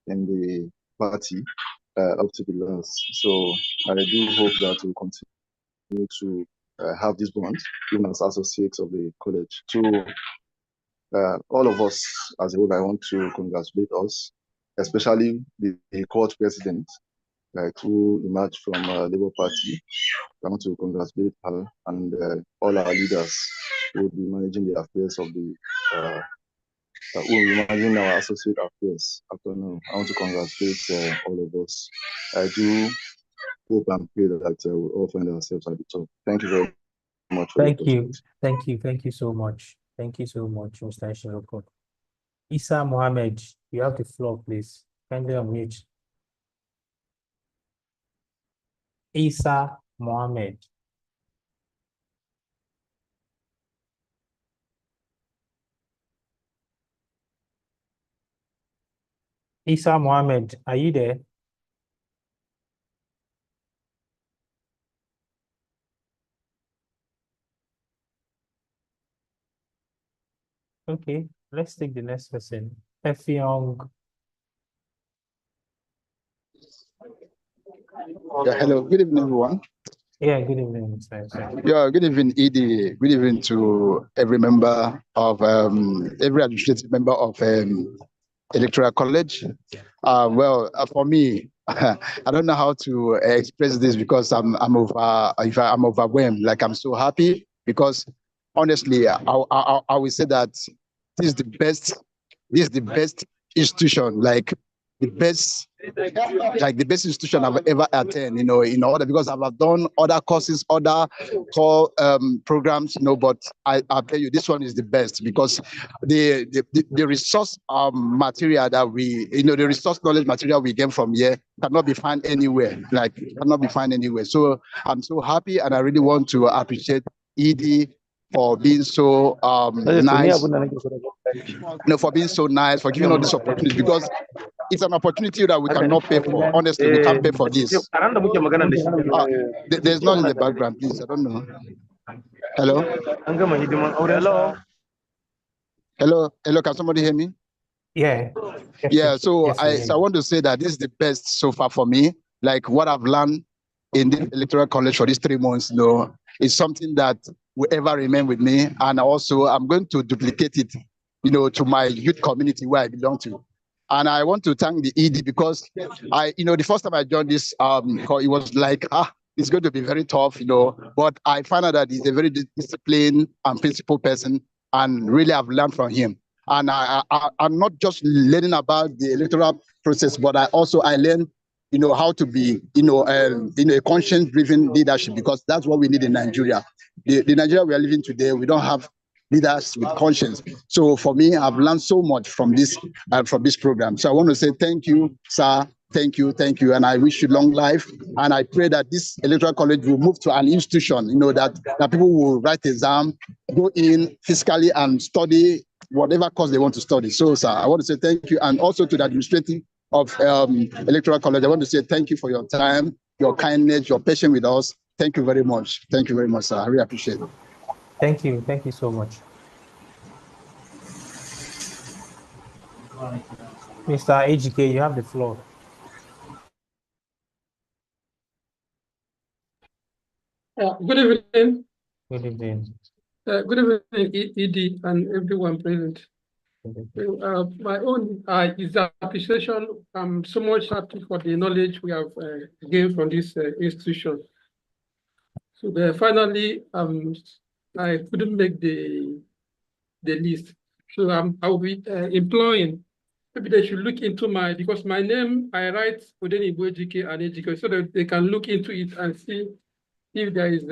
in the party up to the last. So I do hope that we'll continue to have this bond, even as associates of the college. To all of us as a whole, I want to congratulate us, especially the court president, who emerged from Labour Party. I want to congratulate her and all our leaders who will be managing the affairs of the, who will be managing our associate affairs. After now, I want to congratulate all of us. I do hope and pray that we'll all find ourselves at the top. Thank you very much. Thank you. Thank you. Thank you so much. Thank you so much, Mr. Ishiroko. Isa Mohammed, you have the floor, please. Kindly unmute. Isa Mohammed. Isa Mohammed, are you there? Okay, let's take the next person. Effiong. Yeah, hello. Good evening, everyone. Yeah, good evening, Mr. Yeah, good evening, ED. Good evening to every member of every administrative member of Electoral College. For me, I don't know how to express this because I'm overwhelmed. Like I'm so happy because honestly, I will say that this is the best. This is the best institution. The best institution I've ever attended, in order because I've done other courses, other core programs, but I'll tell you this one is the best because the resource material that the resource knowledge material we get from here cannot be found anywhere, cannot be found anywhere. So I'm so happy and I really want to appreciate ED for being so nice. For being so nice, for giving us this opportunity, because it's an opportunity that we cannot pay for. Honestly, we can't pay for this. There's none in the background, please. I don't know. Hello? Hello, can somebody hear me? Yeah. Yeah, so Yes, I want to say that this is the best so far for me. Like what I've learned in the electoral college for these 3 months, is something that will ever remain with me. And also I'm going to duplicate it, to my youth community where I belong to. And I want to thank the ED because the first time I joined this, it was like, it's going to be very tough, but I found out that he's a very disciplined and principled person, and really I've learned from him. And I'm not just learning about the electoral process, but I learned, how to be, a conscience-driven leadership, because that's what we need in Nigeria. The Nigeria we are living today, we don't have leaders with conscience. So for me, I've learned so much from this program. So I want to say thank you, sir. Thank you, and I wish you long life. And I pray that this electoral college will move to an institution, that people will write exam, go in physically and study whatever course they want to study. So, sir, I want to say thank you, and also to the administrative of electoral college. I want to say thank you for your time, your kindness, your patience with us. Thank you very much. Thank you very much, sir. I really appreciate it. Thank you. Thank you so much. Mr. AGK, you have the floor. Good evening. Good evening. Good evening, ED and everyone present. My own is appreciation. I'm so much happy for the knowledge we have gained from this institution. So finally, I couldn't make the list. So I will be employing. Maybe they should look into because my name, I write within Igbo GK and AGK, so that they can look into it and see if there's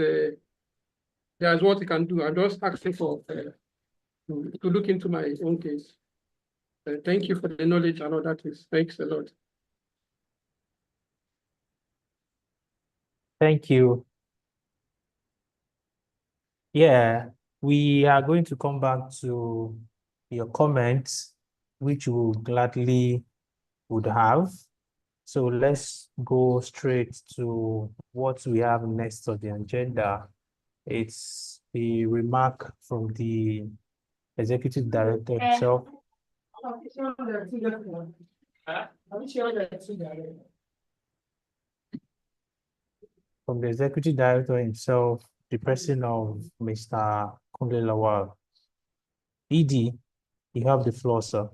what they can do. I'm just asking for to look into my own case. Thank you for the knowledge and all that. Thanks a lot. Thank you. Yeah, we are going to come back to your comments, which we gladly would have. So let's go straight to what we have next on the agenda. It's the remark from the executive director himself. From the executive director himself, the person of Mr. Kunle Lawal. ED, you have the floor, sir.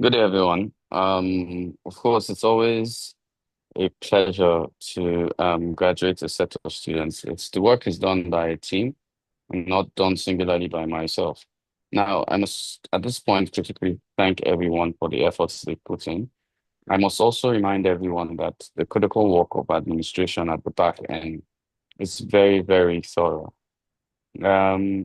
Good day, everyone. Of course, it's always a pleasure to graduate a set of students. The work is done by a team and not done singularly by myself. Now, I must, at this point, critically thank everyone for the efforts they put in. I must also remind everyone that the critical work of administration at the back end is very, very thorough. Today,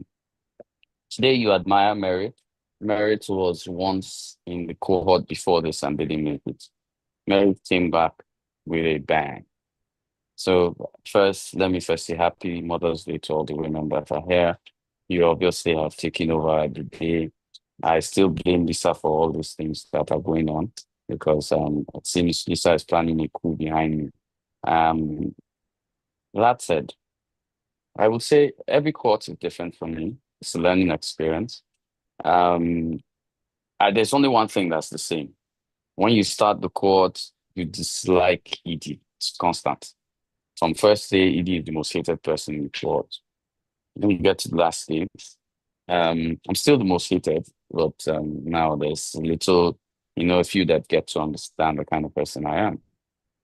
you admire Merit. Merit was once in the cohort before this and they didn't make it. Merit came back with a bang. So first, let me first say happy Mother's Day to all the women that are here. You obviously have taken over the day. I still blame Lisa for all these things that are going on because it seems Lisa is planning a coup behind me. That said, I would say every court is different from me. It's a learning experience. There's only one thing that's the same. When you start the court, you dislike ED. It's constant. From first day, ED is the most hated person in the court. Then you get to the last day. I'm still the most hated, but now there's a few that get to understand the kind of person I am.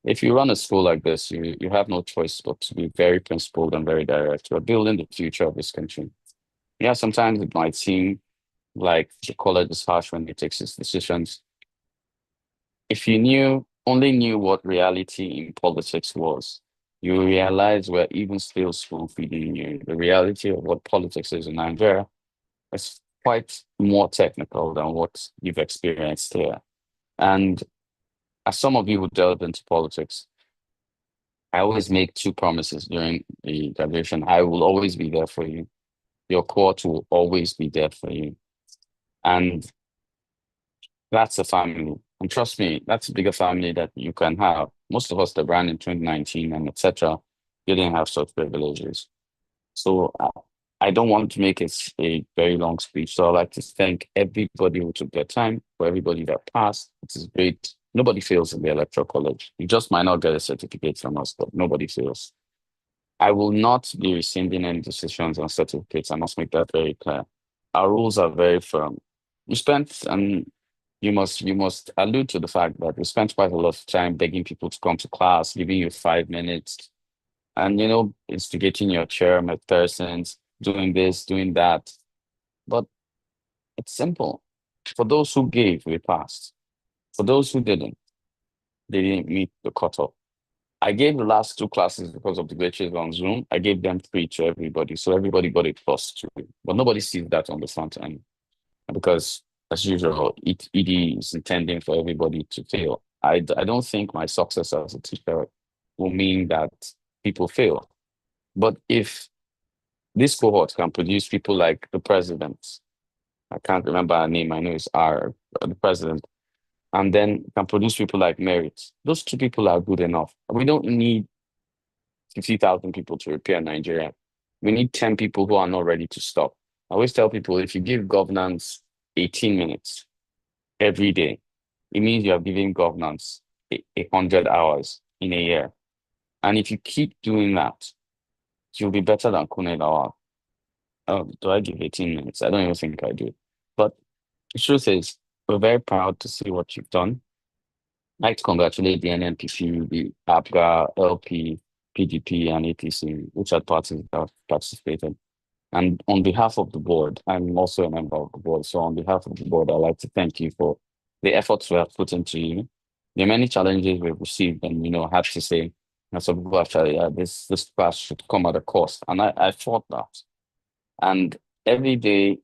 If you run a school like this, you have no choice but to be very principled and very direct. We're building the future of this country. Yeah, sometimes it might seem like the college is harsh when it takes its decisions. If you only knew what reality in politics was, you realize we're even still spoon feeding you. The reality of what politics is in Nigeria is quite more technical than what you've experienced here. And as some of you who delve into politics, I always make two promises during the graduation. I will always be there for you. Your court will always be there for you. And that's a family. And trust me, that's a bigger family that you can have. Most of us that ran in 2019 and etc. didn't have such privileges. So I don't want to make it a very long speech. So I'd like to thank everybody who took their time, for everybody that passed. It is great. Nobody fails in the Electoral College. You just might not get a certificate from us, but nobody fails. I will not be rescinding any decisions on certificates. I must make that very clear. Our rules are very firm. We spent, and you must allude to the fact that we spent quite a lot of time begging people to come to class, giving you 5 minutes, and instigating your chair, persons, doing this, doing that. But it's simple. For those who gave, we passed. For those who didn't, they didn't meet the cutoff. I gave the last two classes because of the glitches on Zoom. I gave them free to everybody. So everybody got a +2. But nobody sees that on the front end. Because, as usual, ED is intending for everybody to fail. I don't think my success as a teacher will mean that people fail. But if this cohort can produce people like the president, I can't remember her name, I know it's R, the president, and then can produce people like Merit, those two people are good enough. We don't need 50,000 people to repair Nigeria. We need 10 people who are not ready to stop. I always tell people, if you give governance 18 minutes every day, it means you are giving governance 100 hours in a year. And if you keep doing that, you'll be better than Kune Lawal. Do I give 18 minutes? I don't even think I do. But the truth is, we're very proud to see what you've done. I'd like to congratulate the NNPC, the APGA, LP, PDP, and APC, which are parties that have participated. And on behalf of the board, I'm also a member of the board. So on behalf of the board, I'd like to thank you for the efforts we have put into you. There are many challenges we've received, and I have to say, some people actually, this class should come at a cost. And I fought that. And every day,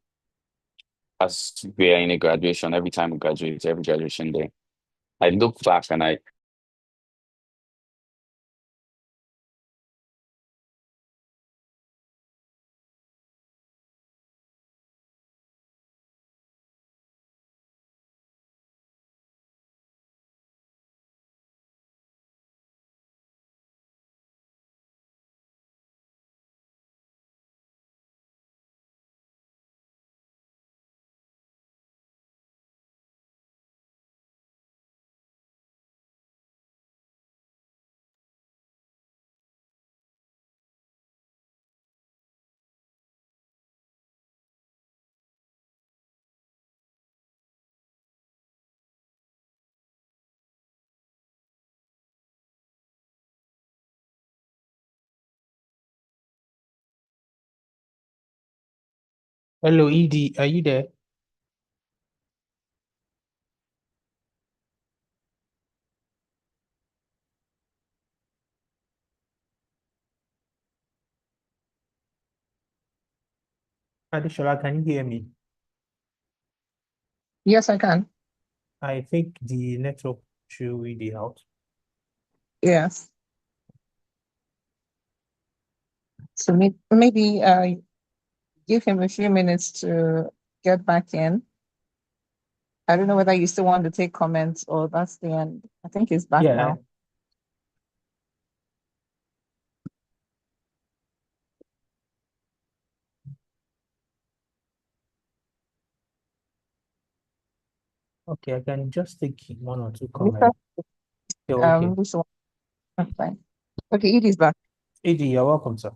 as we are in a graduation, every time we graduate, every graduation day, I look back and I Hello, ED, are you there? Adishola, can you hear me? Yes, I can. I think the network should read it out. Yes. So maybe give him a few minutes to get back in. I don't know whether you still want to take comments or that's the end. I think he's back now. Okay, I can just take one or two comments. This one. That's fine. Okay, it is back. ED, you're welcome, sir.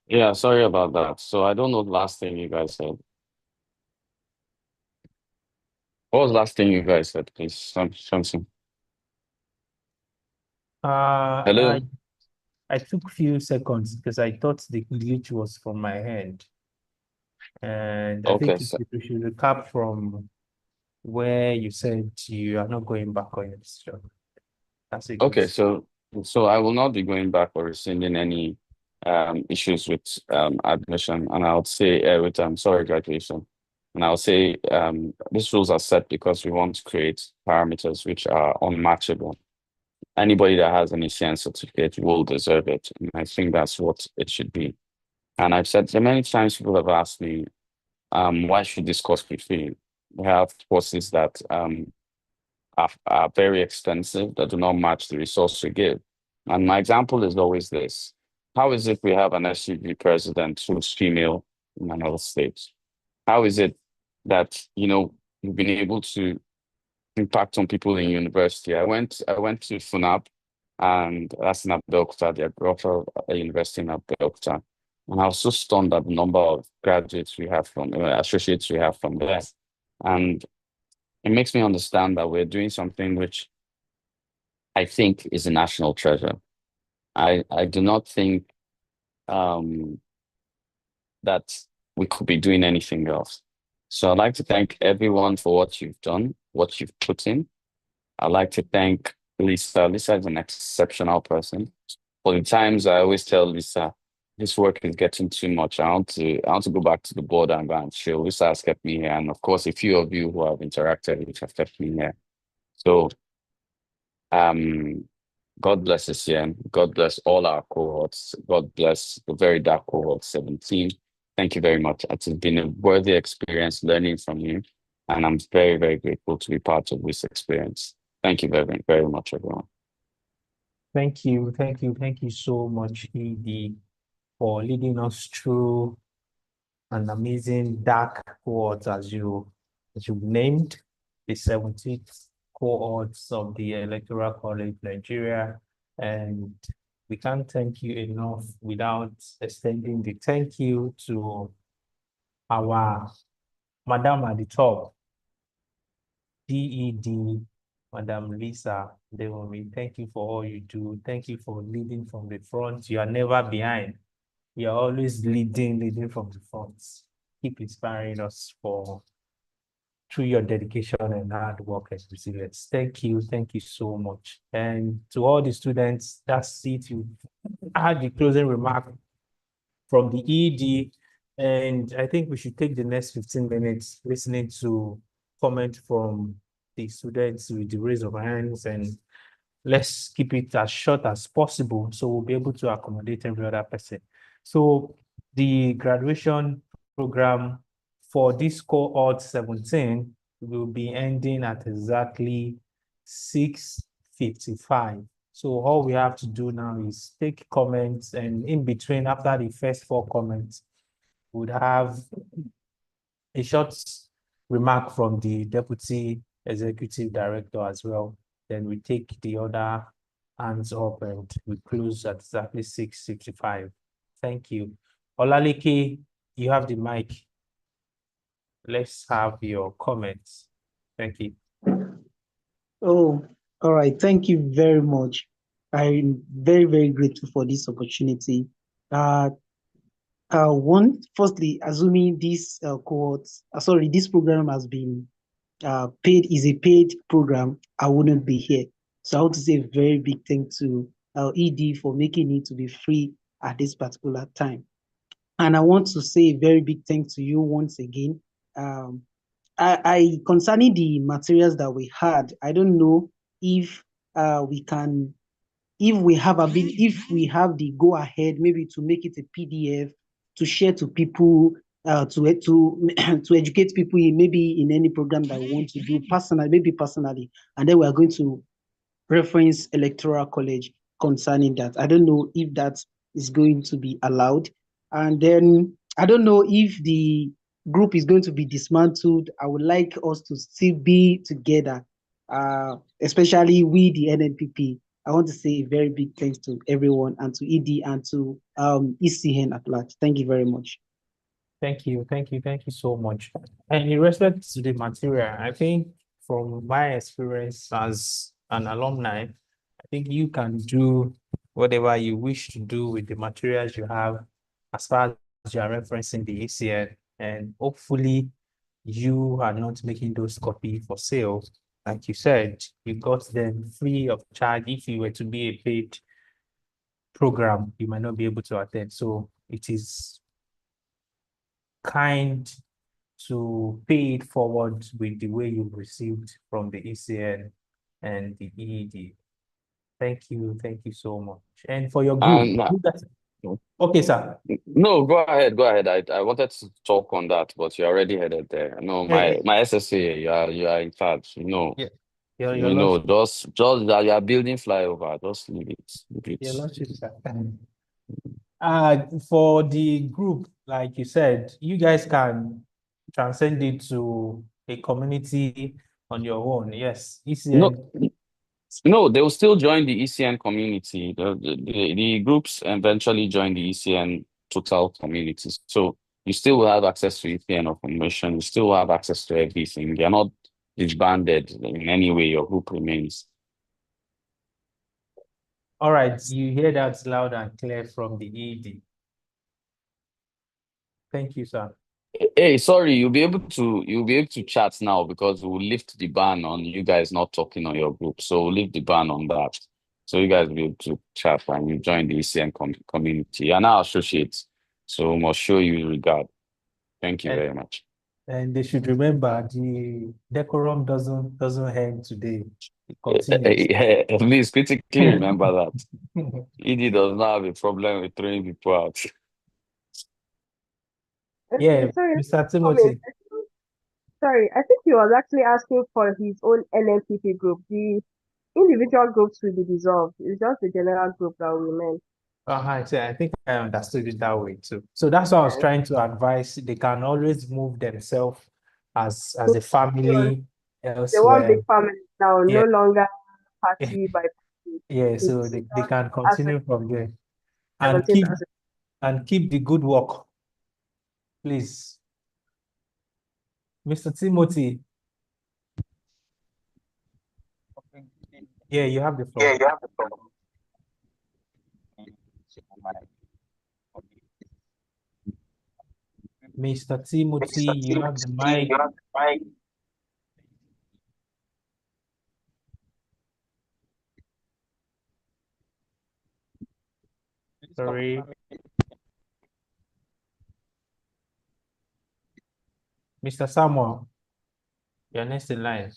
Yeah, sorry about that. So I don't know the last thing you guys said. What was the last thing you guys said, please? Something. Hello? I took few seconds because I thought the glitch was from my hand. And I think if we should recap from where you said you are not going back on your decision. That's a Okay, good so I will not be going back or rescinding any issues with admission, and I would say with graduation. And I'll say these rules are set because we want to create parameters which are unmatchable. anybody that has any science certificate will deserve it. And I think that's what it should be. And I've said so many times, people have asked me, why should this course be free? We have courses that are very expensive, that do not match the resource we give. And my example is always this. How is it we have an SUV president who's female in another state? How is it that, we've been able to impact on people in university? I went to FUNAB, and that's in Abeokuta, the Agricultural University in Abeokuta. And I was so stunned at the number of graduates we have from, associates we have from there. And it makes me understand that we're doing something which I think is a national treasure. I do not think that we could be doing anything else. So I'd like to thank everyone for what you've done, what you've put in. I'd like to thank Lisa. Lisa is an exceptional person. For the times I always tell Lisa, this work is getting too much. I want to go back to the board and go and chill. Lisa has kept me here. And of course, a few of you who have interacted, which have kept me here. So God bless us here. God bless all our cohorts. God bless the very dark cohort 17. Thank you very much. It's been a worthy experience learning from you. And I'm very, very grateful to be part of this experience. Thank you very, very much, everyone. Thank you so much, ED, for leading us through an amazing dark cohort as you named the 17th cohorts of the Electoral College Nigeria. And we can't thank you enough without extending the thank you to our Madam at the top, DED, Madam Lisa Dewomi. Thank you for all you do. Thank you for leading from the front. You are never behind. You are always leading from the front. Keep inspiring us through your dedication and hard work and resilience. Thank you so much. And to all the students, that's it. You had the closing remark from the ED, and I think we should take the next 15 minutes listening to comment from the students with the raise of hands, and let's keep it as short as possible so we'll be able to accommodate every other person. So the graduation program for this cohort 17 will be ending at exactly 6:55. So all we have to do now is take comments, and in between, after the first 4 comments, we would have a short remark from the Deputy Executive Director as well. Then we take the other hands up and we close at exactly 6:55. Thank you. Olaleke, you have the mic. Let's have your comments. Thank you. Oh, all right. Thank you very much. I'm very, very grateful for this opportunity. Firstly, assuming this this program has been is a paid program, I wouldn't be here. So I want to say a very big thank to ED for making it to be free at this particular time. And I want to say a very big thanks to you once again. I concerning the materials that we had, I don't know if we have the go ahead maybe to make it a PDF to share to people, to educate people maybe in any program that we want to do personally, and then we are going to reference Electoral College concerning that. I don't know if that is going to be allowed. And then I don't know if the group is going to be dismantled. I would like us to still be together, especially we, the NNPP. I want to say a very big thanks to everyone, and to ED and to ECN at large. Thank you very much. Thank you so much. And in respect to the material, I think from my experience as an alumni, I think you can do whatever you wish to do with the materials you have as far as you are referencing the ACN, and hopefully you are not making those copies for sale. Like you said, you got them free of charge. If you were to be a paid program, you might not be able to attend. So it is kind to pay it forward with the way you've received from the ECN and the EED. Thank you so much. And for your group, And you guys, okay, sir. no, go ahead, go ahead. I wanted to talk on that, but you already headed there. No, my SSA, you are in charge. Yeah, your You know, lordship, just that you are building flyover. Just leave it. Leave your it. lordship, sir. For the group, like you said, you guys can transcend it to a community on your own. Yes, No, ECN. no, they will still join the ECN community. The groups eventually join the ECN total community. So you still will have access to ECN information. You still will have access to everything. You're not disbanded in any way. Your group remains. All right, you hear that loud and clear from the ED. Thank you, sir. Hey, sorry, you'll be able to chat now because we'll lift the ban on you guys not talking on your group. So we'll lift the ban on that. So you guys will be able to chat when you join the ECN community. And our associates. So we must show you regard. Thank you And, very much. and they should remember the decorum doesn't end today. It continues. Please critically remember that. ED does not have a problem with throwing people out. Yeah, Sorry, Mr. comment. Timothy. Sorry, I think he was actually asking for his own NNPP group. The individual groups will be dissolved. It's just the general group that will remain. I think I understood it that way too. So that's why I was Yes. trying to advise. They can always move themselves as a family The one elsewhere. big family now, Yeah, no longer party by party. yeah. So It's they can as continue from there and 17th as keep the good work, please. Mr. Timothy, yeah, you have the floor. Yeah, you have the problem. Mr. Timothy, Mr. you have the Timothy, mic. you have the mic. Sorry. Mr. Samuel, you're next in line.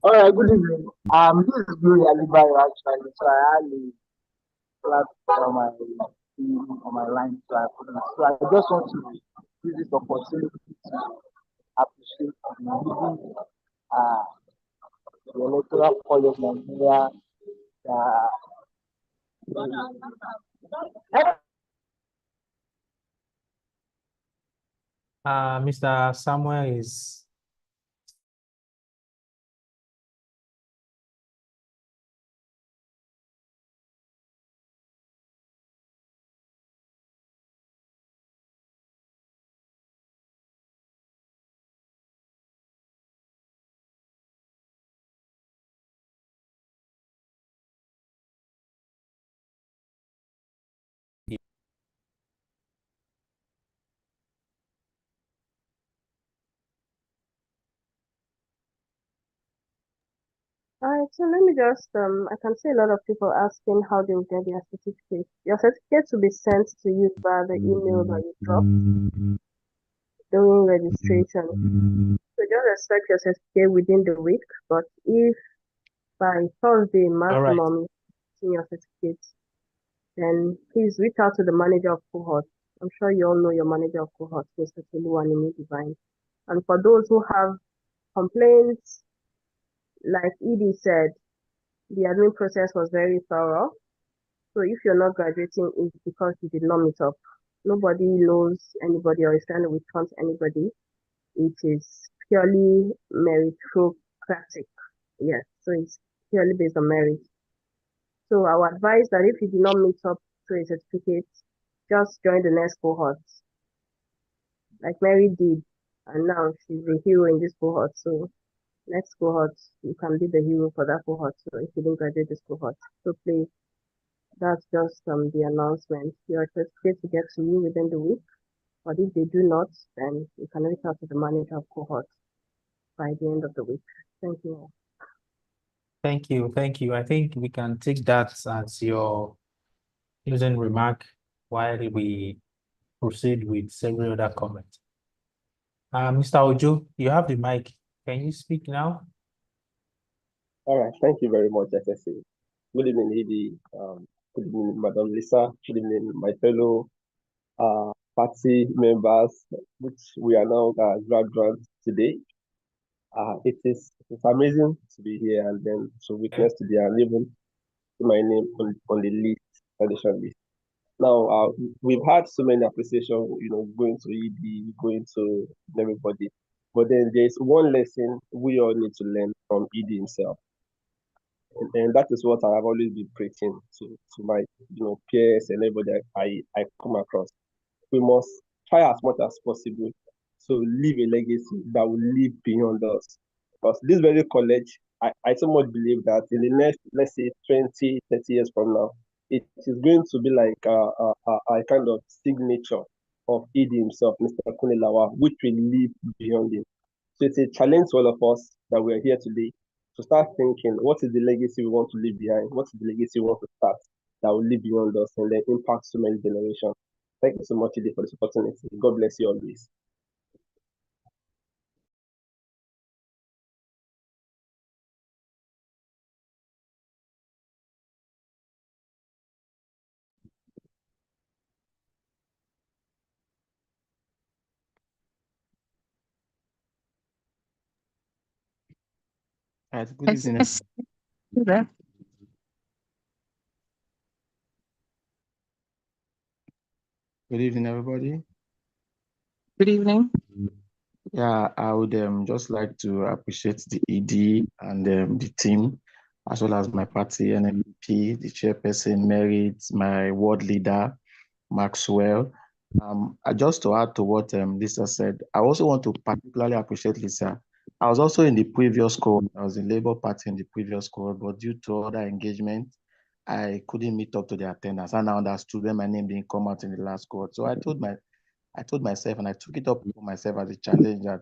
All right, good evening. This is Gloria Alibayo actually, so I had a flat on my line, so I couldn't. So I just want to use this opportunity to appreciate the leading the electoral college Nigeria. Mr. Samuel is Alright, so let me just I can see a lot of people asking how they will get their certificate. Your certificate will be sent to you via the email that you drop during registration. So just expect your certificate within the week, but if by Thursday all right. maximum in your certificate, then please reach out to the manager of cohort. I'm sure you all know your manager of cohort, Mr. Toluwanimi Divine. And for those who have complaints, like Edie said, the admin process was very thorough. So if you're not graduating, it's because you did not meet up. Nobody knows anybody or is trying to response anybody. It is purely meritocratic. Yes, so it's purely based on merit. So I would advise that if you do not meet up to a certificate, just join the next cohort, like Mary did, and now she's a hero in this cohort. So next cohort, you can be the hero for that cohort. So if you didn't graduate this cohort, so please, that's just the announcement. Your certificate will get to you within the week, but if they do not, then you can reach out to the manager of cohort by the end of the week. Thank you. Thank you. I think we can take that as your closing remark while we proceed with several other comments. Mr. Ojo, you have the mic. Can you speak now? All right, thank you very much, SSA. Good evening, Edie. Good evening, Madam Lisa. Good evening, my fellow party members, which we are now graduates today. It's amazing to be here and then to witness to the even my name on the list, audition list. Now, we've had so many appreciation, going to ED, going to everybody, but then there's one lesson we all need to learn from ED himself, and that is what I have always been preaching to my, peers and everybody I come across. We must try as much as possible to leave a legacy that will live beyond us. Because this very college, I so much believe that in the next, let's say, 20, 30 years from now, it is going to be like a kind of signature of ED himself, Mr. Kunilawa, which will live beyond him. So it's a challenge to all of us that we're here today to start thinking, what is the legacy we want to leave behind? What is the legacy we want to start that will live beyond us and then impact so many generations? Thank you so much, Ide, for this opportunity. God bless you always. Good evening. Yes. Yeah. Good evening, everybody. Good evening. Yeah, I would just like to appreciate the ED and the team, as well as my party, NMP, the chairperson, Merit, my ward leader, Maxwell. Just to add to what Lisa said, I also want to particularly appreciate Lisa. I was also in the previous cohort. I was in Labour Party in the previous cohort, but due to other engagement, I couldn't meet up to the attendance. And I understood when my name didn't come out in the last cohort. So I told myself, and I took it up for myself as a challenge, that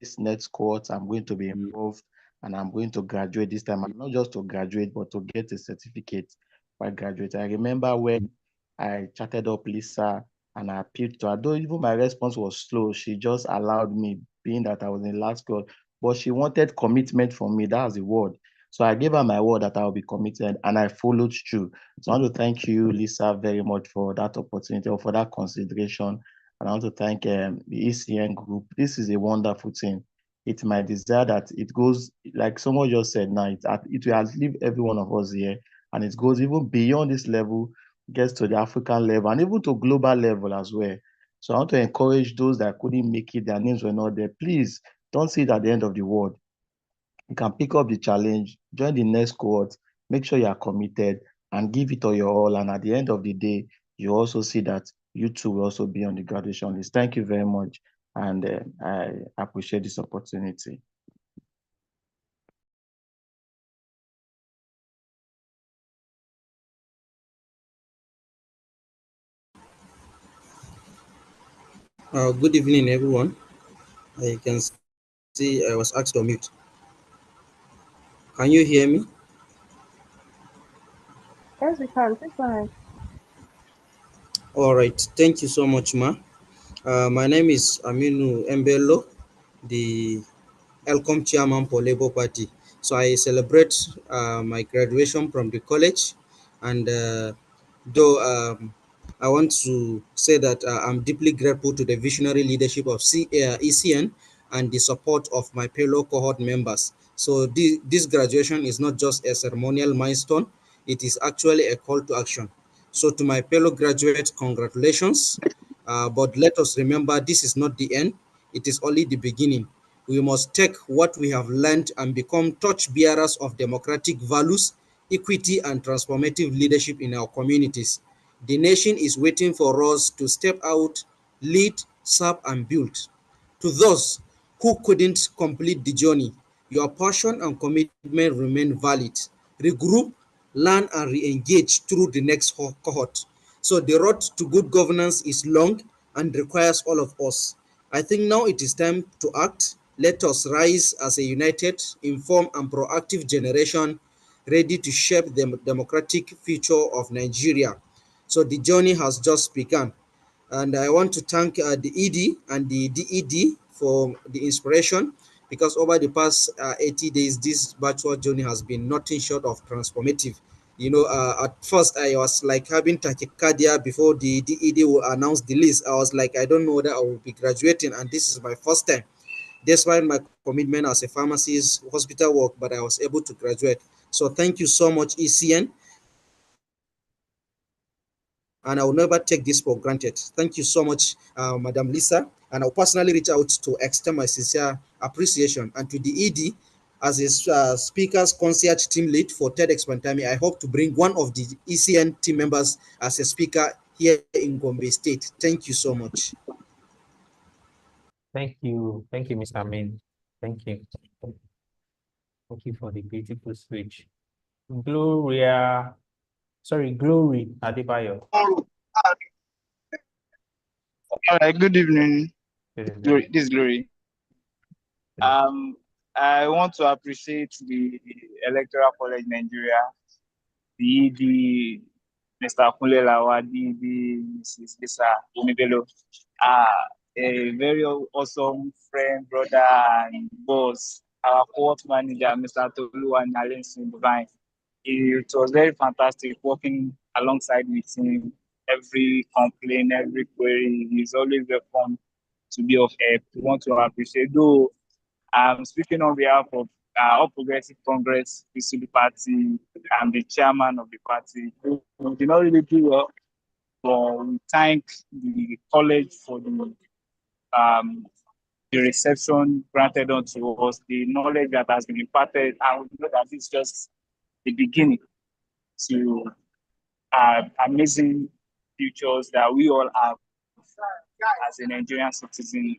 this next cohort, I'm going to be involved and I'm going to graduate this time. And not just to graduate, but to get a certificate by graduate. I remember when I chatted up Lisa and I appealed to her, though even my response was slow, she just allowed me, being that I was in last cohort, but she wanted commitment from me. That was the word. So I gave her my word that I'll be committed, and I followed through. So I want to thank you, Lisa, very much for that opportunity or for that consideration. And I want to thank the ECN group. This is a wonderful thing. It's my desire that it goes, like someone just said now, it will outlive every one of us here. And it goes even beyond this level, gets to the African level, and even to global level as well. So I want to encourage those that couldn't make it, their names were not there. Please don't see it at the end of the world. You can pick up the challenge, join the next cohort, make sure you are committed and give it all your all. And at the end of the day, you also see that you too will also be on the graduation list. Thank you very much. And I appreciate this opportunity. Good evening, everyone. I can see I was asked to mute. Can you hear me? Yes, we can. Please go ahead. All right. Thank you so much, Ma. My name is Aminu Mbello, the ELCOM chairman for Labour Party. So I celebrate my graduation from the college, and though I want to say that I'm deeply grateful to the visionary leadership of ECN and the support of my fellow cohort members. So this graduation is not just a ceremonial milestone, it is actually a call to action. So to my fellow graduates, congratulations. But let us remember, this is not the end, it is only the beginning. We must take what we have learned and become torch bearers of democratic values, equity, and transformative leadership in our communities. The nation is waiting for us to step out, lead, serve, and build. To those who couldn't complete the journey, your passion and commitment remain valid. Regroup, learn, and re-engage through the next cohort. So the road to good governance is long and requires all of us. I think now it is time to act. Let us rise as a united, informed, and proactive generation ready to shape the democratic future of Nigeria. So the journey has just begun. And I want to thank the ED and the DED for the inspiration. because over the past 80 days, this virtual journey has been nothing short of transformative. At first I was like having tachycardia before the DED will announce the list. I was like, I don't know whether I will be graduating, and this is my first time. Despite my commitment as a pharmacist, hospital work, but I was able to graduate. So thank you so much, ECN. And I will never take this for granted. Thank you so much, Madam Lisa. And I'll personally reach out to extend my sincere appreciation. And to the ED, as a speakers concierge team lead for TEDx Pantami, I hope to bring one of the ECN team members as a speaker here in Gombe State. Thank you so much. Thank you, Mr. Amin. Thank you. Thank you for the beautiful speech. Glory Adebayo. All right, good evening. Good evening. Glory, this is Glory. I want to appreciate the Electoral College Nigeria, the ED, Mr. Kunle Lawadi, the Mrs. Lisa Umibelo, a very awesome friend, brother, and boss, our court manager, Mr. Tolu and Alensin Divine. It was very fantastic working alongside with him. Every complaint, every query, he's always welcome to be of help. We want to appreciate. Though I'm speaking on behalf of All Progressive Congress, the party. I'm the chairman of the party. We did not really do well, but we thank the college for the reception granted unto us, the knowledge that has been imparted, and we know that it's just the beginning to amazing futures that we all have as a Nigerian citizen.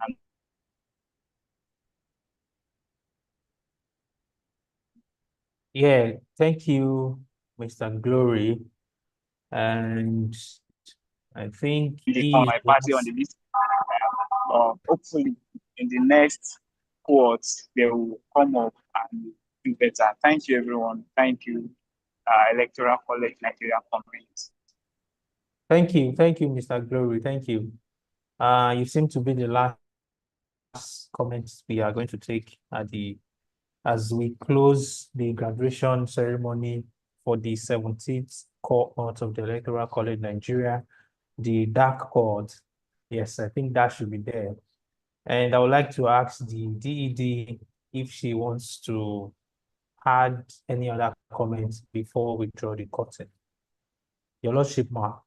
Yeah, thank you, Mr. Glory. And I think my party on the list. Hopefully, in the next cohorts, they will come up and do better. Thank you, everyone. Thank you, Electoral College Nigeria Community. Thank you, Mr. Glory. Thank you. You seem to be the last comments we are going to take as we close the graduation ceremony for the 17th cohort of the Electoral College Nigeria, the dark cohort. Yes, I think that should be there. And I would like to ask the DED if she wants to add any other comments before we draw the curtain. Your Lordship, Ma.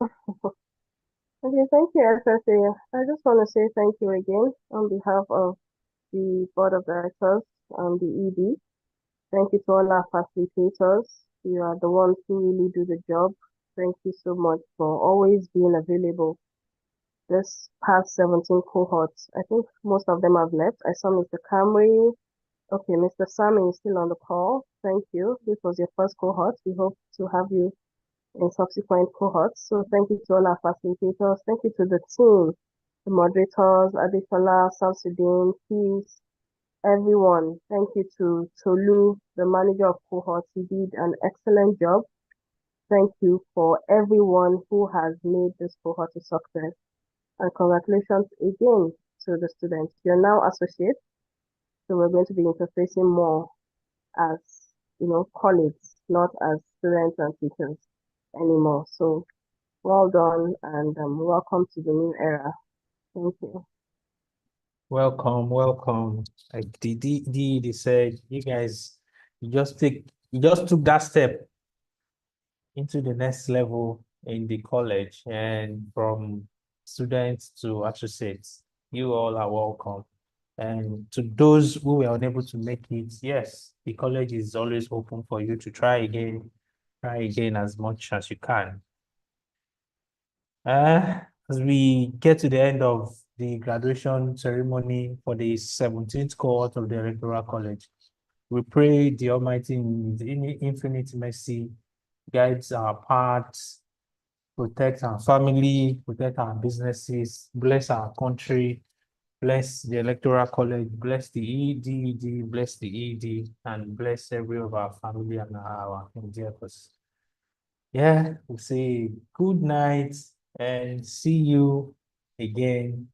Okay, thank you, SSA. I just want to say thank you again on behalf of the Board of Directors and the ED. Thank you to all our facilitators. You are the ones who really do the job. Thank you so much for always being available. This past 17 cohorts, I think most of them have left. I saw Mr. Camry. Okay, Mr. Sammy is still on the call. Thank you. This was your first cohort. We hope to have you in subsequent cohorts. So thank you to all our facilitators. Thank you to the team, the moderators, Adesola, South Sudan, Peace, everyone. Thank you to Tolu, the manager of cohorts. He did an excellent job. Thank you for everyone who has made this cohort a success. And congratulations again to the students. You're now associates, so we're going to be interfacing more as, colleagues, not as students and teachers anymore. So well done and welcome to the new era. Thank you. Welcome. Like the said, you guys, you just took that step into the next level in the college, and from students to associates, you all are welcome. And to those who were unable to make it, yes, the college is always open for you to try again as much as you can. As we get to the end of the graduation ceremony for the 17th cohort of the Electoral College, we pray the Almighty in infinite mercy guides our paths, protect our family, protect our businesses, bless our country, bless the Electoral College, bless the ED, bless the ED, and bless every of our family and our endeavors. Yeah, we'll say good night and see you again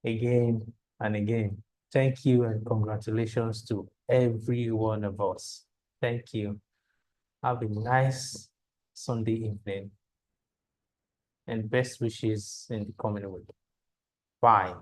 and again. Thank you and congratulations to every one of us. Thank you. Have a nice Sunday evening and best wishes in the coming week. Bye.